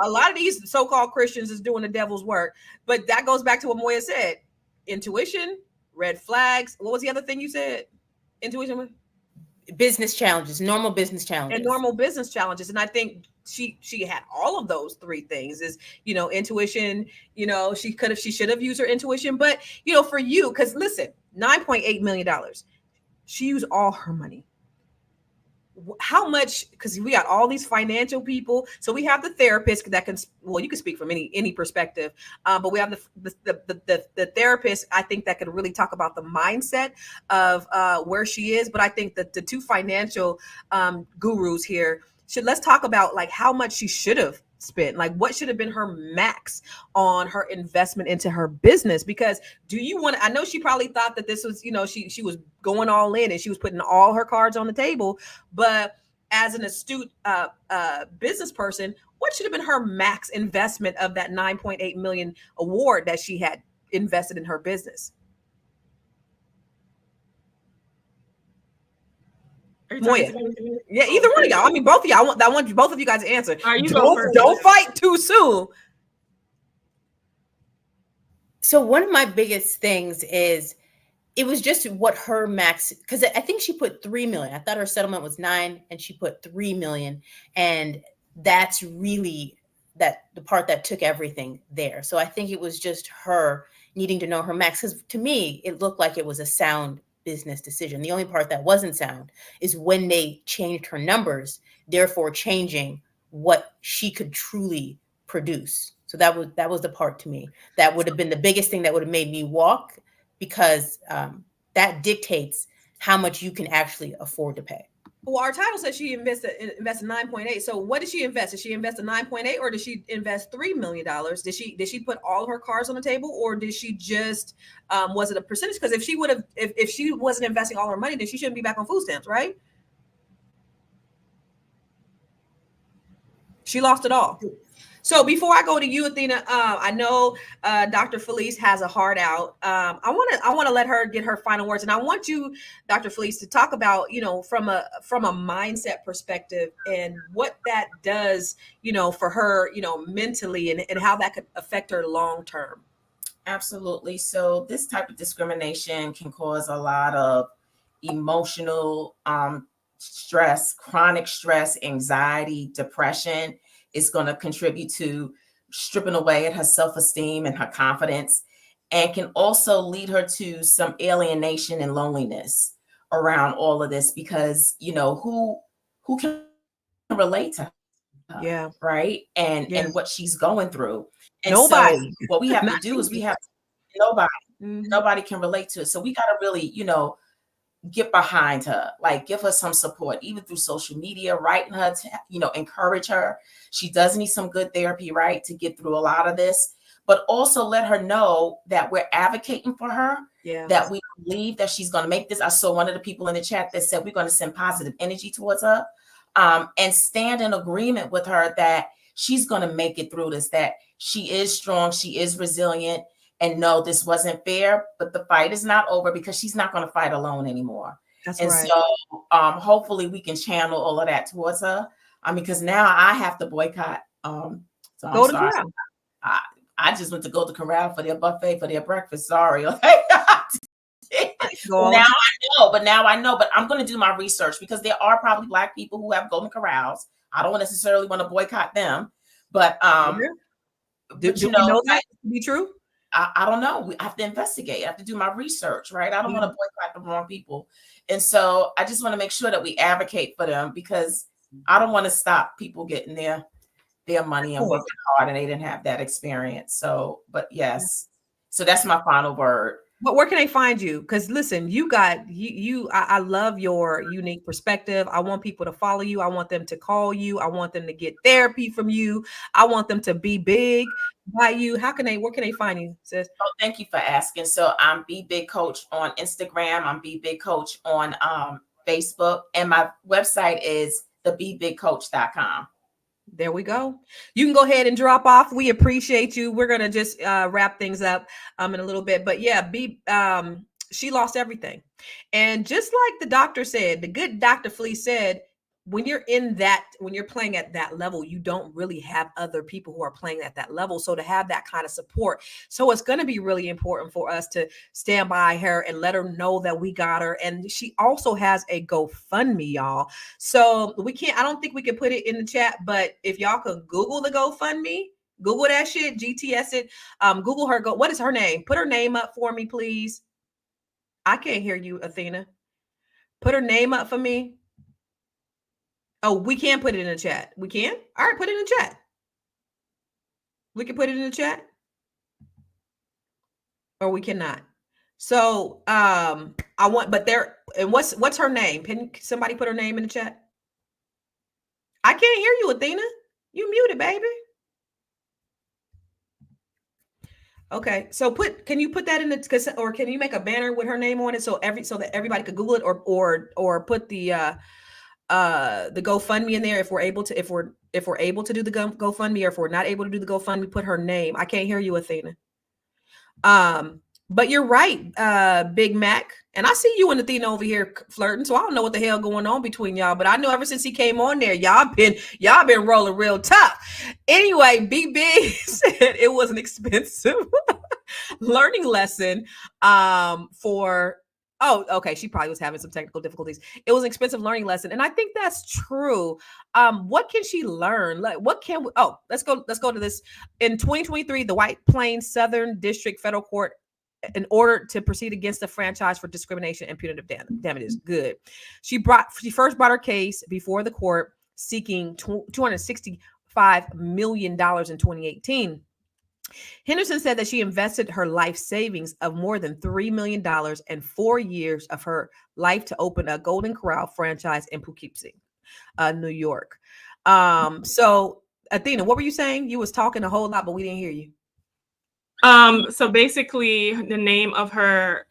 A lot of these so-called Christians is doing the devil's work. But that goes back to what Moya said. Intuition, red flags. What was the other thing you said? Intuition, business challenges, normal business challenges, and normal business challenges. And I think she had all of those three things. Is intuition. She should have used her intuition. But for you, because listen, $9.8 million. She used all her money. How much? Because we got all these financial people. So we have the therapist that can. Well, you can speak from any perspective, but we have the therapist. I think that could really talk about the mindset of where she is. But I think that the two financial gurus here let's talk about like how much she should have spent, like what should have been her max on her investment into her business. Because I know she probably thought that this was, she was going all in and she was putting all her cards on the table. But as an astute business person, what should have been her max investment of that 9.8 million award that she had invested in her business? Moya. Yeah, either one of y'all. I mean, both of y'all. I want both of you guys to answer. Don't fight too soon. So one of my biggest things is it was just what her max, because I think she put 3 million. I thought her settlement was 9 and she put 3 million. And that's really the part that took everything there. So I think it was just her needing to know her max, because to me, it looked like it was a sound business decision. The only part that wasn't sound is when they changed her numbers, therefore changing what she could truly produce. So that was the part to me that would have been the biggest thing that would have made me walk, because that dictates how much you can actually afford to pay. Well, our title says she invested 9.8. So what did she invest? Did she invest 9.8 or did she invest $3 million? Did she put all of her cards on the table, or did she just was it a percentage? Because if she wasn't investing all her money, then she shouldn't be back on food stamps, right? She lost it all. So before I go to you, Athena, I know Dr. Felice has a heart out. I want to let her get her final words, and I want you, Dr. Felice, to talk about from a mindset perspective and what that does for her mentally and how that could affect her long term. Absolutely. So this type of discrimination can cause a lot of emotional stress, chronic stress, anxiety, depression. It's going to contribute to stripping away at her self-esteem and her confidence, and can also lead her to some alienation and loneliness around all of this, because who can relate to her, yeah, right? And what she's going through. And nobody. So what we have to do is nobody can relate to it. So we got to really get behind her, like give her some support, even through social media, writing her to, encourage her. She does need some good therapy, right, to get through a lot of this, but also let her know that we're advocating for her, that we believe that she's going to make this. I saw one of the people in the chat that said we're going to send positive energy towards her, and stand in agreement with her that she's going to make it through this, that she is strong, she is resilient. And no, this wasn't fair, but the fight is not over, because she's not going to fight alone anymore. That's and right. So hopefully we can channel all of that towards her. Because now I have to boycott. So I'm sorry. I just went to Golden Corral for their buffet for their breakfast. Sorry. Now I know, but I'm going to do my research, because there are probably Black people who have Golden Corrals. I don't necessarily want to boycott them, but do you know that to be true? I don't know. We have to investigate. I have to do my research, right? I don't want to boycott the wrong people. And so I just want to make sure that we advocate for them, because I don't want to stop people getting their money and working hard and they didn't have that experience. So, but yes. So that's my final word. But where can they find you? Because listen, I love your unique perspective. I want people to follow you. I want them to call you. I want them to get therapy from you. I want them to be big. by you? Where can they find you, sis? Oh, thank you for asking. So I'm Be Big Coach on Instagram. I'm Be Big Coach on Facebook, and my website is thebebigcoach.com. There we go. You can go ahead and drop off. We appreciate you. We're gonna just wrap things up in a little bit. But yeah, she lost everything. And just like the doctor said, the good Dr. Flea said, when you're playing at that level, you don't really have other people who are playing at that level. So to have that kind of support. So it's going to be really important for us to stand by her and let her know that we got her. And she also has a GoFundMe, y'all. So I don't think we can put it in the chat, but if y'all could Google the GoFundMe, Google that shit, GTS it, Google her, what is her name? Put her name up for me, please. I can't hear you, Athena. Put her name up for me. Oh, we can put it in the chat. We can? All right, put it in the chat. We can put it in the chat. Or we cannot. So what's her name? Can somebody put her name in the chat? I can't hear you, Athena. You muted, baby. Okay, so can you put that in the, or can you make a banner with her name on it so that everybody could Google it, or put the GoFundMe in there if we're able to, if we're able to do the GoFundMe, or if we're not able to do the GoFundMe, put her name. I can't hear you, Athena. But you're right, Big Mac. And I see you and Athena over here flirting, so I don't know what the hell going on between y'all. But I know ever since he came on there, y'all been rolling real tough. Anyway, Big Big said it was an expensive learning lesson for. Oh, okay. She probably was having some technical difficulties. It was an expensive learning lesson, and I think that's true. What can she learn? Like, what can we? Oh, let's go to this. In 2023, the White Plains Southern District Federal Court, in order to proceed against the franchise for discrimination and punitive damages. Good. She first brought her case before the court, seeking $265 million in 2018. Henderson said that she invested her life savings of more than $3 million and 4 years of her life to open a Golden Corral franchise in Poughkeepsie, New York. So Athena, what were you saying? You was talking a whole lot, but we didn't hear you. So basically the name of her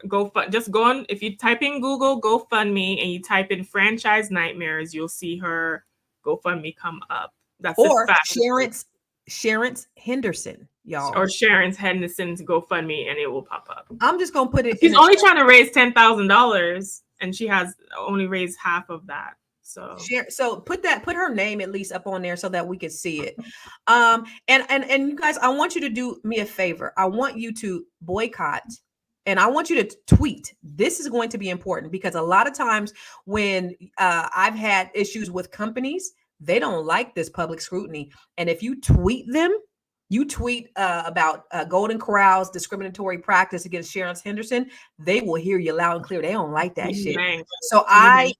just go on, if you type in Google GoFundMe and you type in franchise nightmares, you'll see her GoFundMe come up. That's or Sherrance Henderson, y'all. Or Sherrance Henderson's GoFundMe, and it will pop up. I'm just gonna put it. She's only trying to raise $10,000, and she has only raised half of that. So put her name at least up on there so that we can see it. And you guys, I want you to do me a favor. I want you to boycott, and I want you to tweet. This is going to be important because a lot of times when I've had issues with companies, they don't like this public scrutiny. And if you tweet them, about Golden Corral's discriminatory practice against Sherrance Henderson, they will hear you loud and clear. They don't like that shit. So and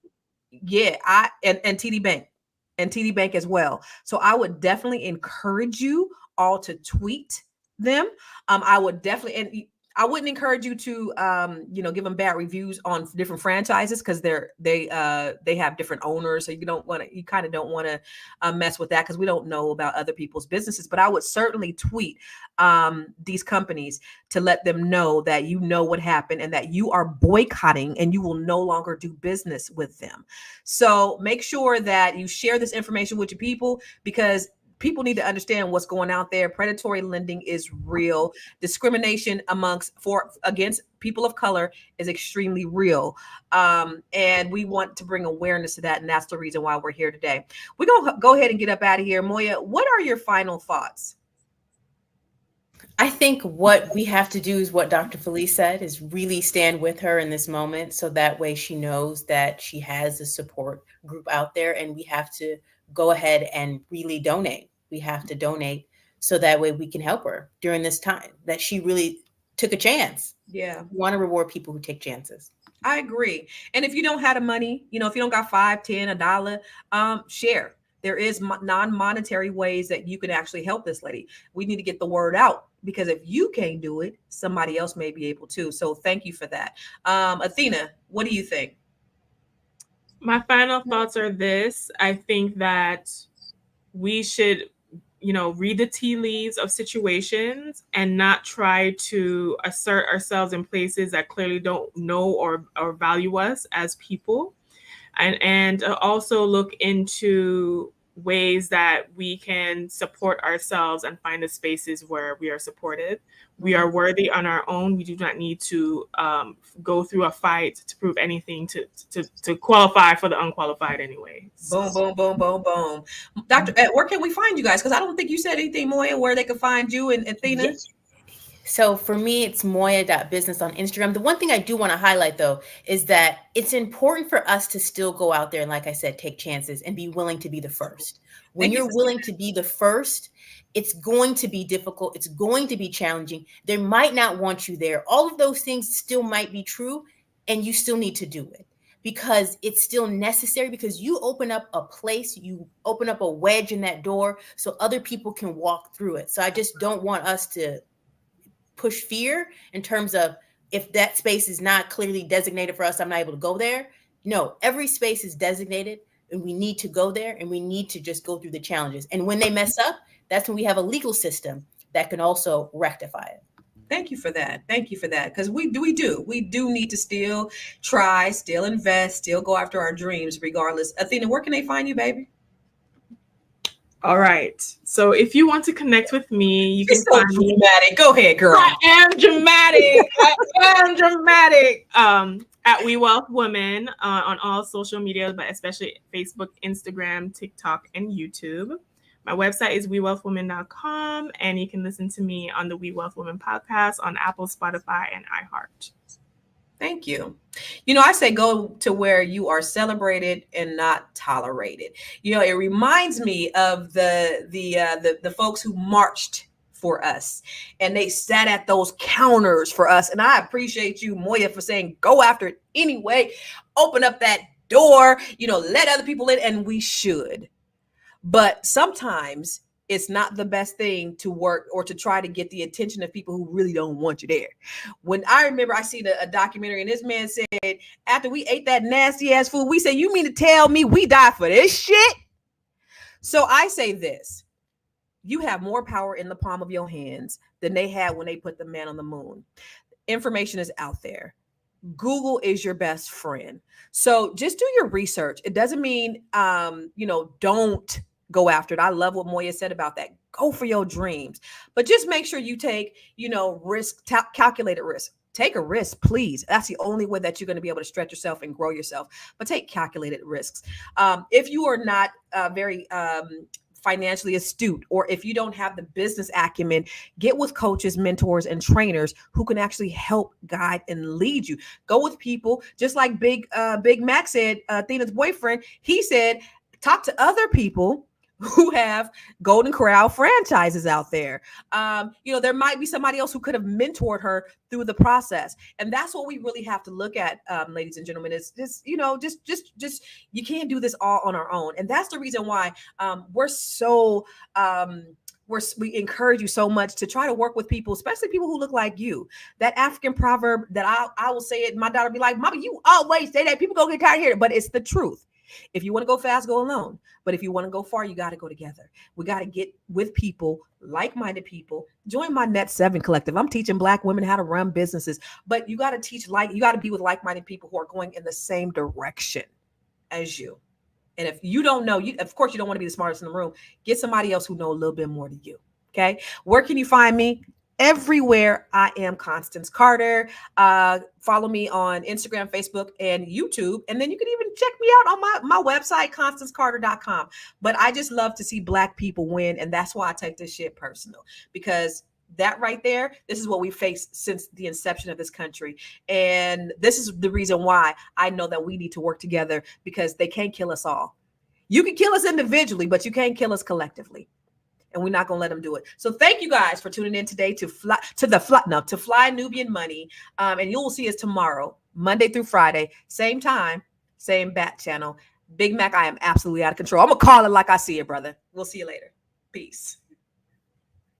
TD Bank as well. So I would definitely encourage you all to tweet them. I would definitely, and I wouldn't encourage you to give them bad reviews on different franchises because they have different owners, so you kind of don't want to mess with that because we don't know about other people's businesses. But I would certainly tweet these companies to let them know that you know what happened and that you are boycotting and you will no longer do business with them. So make sure that you share this information with your people because people need to understand what's going out there. Predatory lending is real. Discrimination against people of color is extremely real. And we want to bring awareness to that. And that's the reason why we're here today. We're going to go ahead and get up out of here. Moya, what are your final thoughts? I think what we have to do is what Dr. Felice said, is really stand with her in this moment. So that way she knows that she has a support group out there, and we have to go ahead and really donate. We have to donate so that way we can help her during this time that she really took a chance. Yeah. We want to reward people who take chances. I agree. And if you don't have the money, if you don't got $5, $10, $1, share. There is non-monetary ways that you can actually help this lady. We need to get the word out because if you can't do it, somebody else may be able to. So thank you for that. Athena, what do you think? My final thoughts are this. I think that we should read the tea leaves of situations and not try to assert ourselves in places that clearly don't know or value us as people. And also look into ways that we can support ourselves and find the spaces where we are supported. We are worthy on our own. We do not need to go through a fight to prove anything to qualify for the unqualified anyway. Boom, boom, boom, boom, boom. Dr. Ed, where can we find you guys? Because I don't think you said anything, Moya, where they can find you and Athena. Yes. So for me, it's moya.business on Instagram. The one thing I do want to highlight, though, is that it's important for us to still go out there and, like I said, take chances and be willing to be the first. When you're willing to be the first, it's going to be difficult. It's going to be challenging. They might not want you there. All of those things still might be true, and you still need to do it because it's still necessary, because you open up a place, you open up a wedge in that door so other people can walk through it. So I just don't want us to push fear in terms of, if that space is not clearly designated for us, I'm not able to go there. No, every space is designated and we need to go there, and we need to just go through the challenges. And when they mess up, that's when we have a legal system that can also rectify it. Thank you for that. Thank you for that. Because we do need to still try, still invest, still go after our dreams regardless. Athena, where can they find you, baby? All right. So if you want to connect with me, you can find me. Dramatic. Go ahead, girl. I am dramatic. At We Wealth Women on all social media, but especially Facebook, Instagram, TikTok, and YouTube. My website is wewealthwomen.com, and you can listen to me on the We Wealth Women podcast on Apple, Spotify, and iHeart. Thank you. I say go to where you are celebrated and not tolerated. It reminds me of the folks who marched for us and they sat at those counters for us. And I appreciate you, Moya, for saying go after it anyway. Open up that door, let other people in, and we should. But sometimes it's not the best thing to work or to try to get the attention of people who really don't want you there. When I remember I seen a documentary and this man said, after we ate that nasty ass food, we said, you mean to tell me we died for this shit? So I say this, you have more power in the palm of your hands than they had when they put the man on the moon. Information is out there. Google is your best friend. So just do your research. It doesn't mean, don't go after it. I love what Moya said about that. Go for your dreams, but just make sure you take, calculated risk. Take a risk, please. That's the only way that you're going to be able to stretch yourself and grow yourself, but take calculated risks. If you are not very financially astute, or if you don't have the business acumen, get with coaches, mentors, and trainers who can actually help guide and lead you. Go with people, just like Big Mac said, Athena's boyfriend, he said, talk to other people who have Golden Corral franchises out there. There might be somebody else who could have mentored her through the process. And that's what we really have to look at, ladies and gentlemen, is just you can't do this all on our own. And that's the reason why we encourage you so much to try to work with people, especially people who look like you. That African proverb that I will say it, my daughter be like, Mama, you always say that. People go get tired of hearing it, but it's the truth. If you want to go fast, go alone. But if you want to go far, you got to go together. We got to get with people, like-minded people. Join my Net 7 collective. I'm teaching Black women how to run businesses, but you got to be with like-minded people who are going in the same direction as you. And if you don't know, of course, you don't want to be the smartest in the room. Get somebody else who know a little bit more than you. Okay. Where can you find me? Everywhere. I am Constance Carter. Follow me on Instagram, Facebook, and YouTube. And then you can even check me out on my website, ConstanceCarter.com. But I just love to see Black people win. And that's why I take this shit personal, because that right there, this is what we faced since the inception of this country. And this is the reason why I know that we need to work together, because they can't kill us all. You can kill us individually, but you can't kill us collectively. And we're not going to let them do it. So thank you guys for tuning in today to Fly Nubian Money. And you will see us tomorrow, Monday through Friday, same time, same bat channel. Big Mac, I am absolutely out of control. I'm going to call it like I see it, brother. We'll see you later. Peace.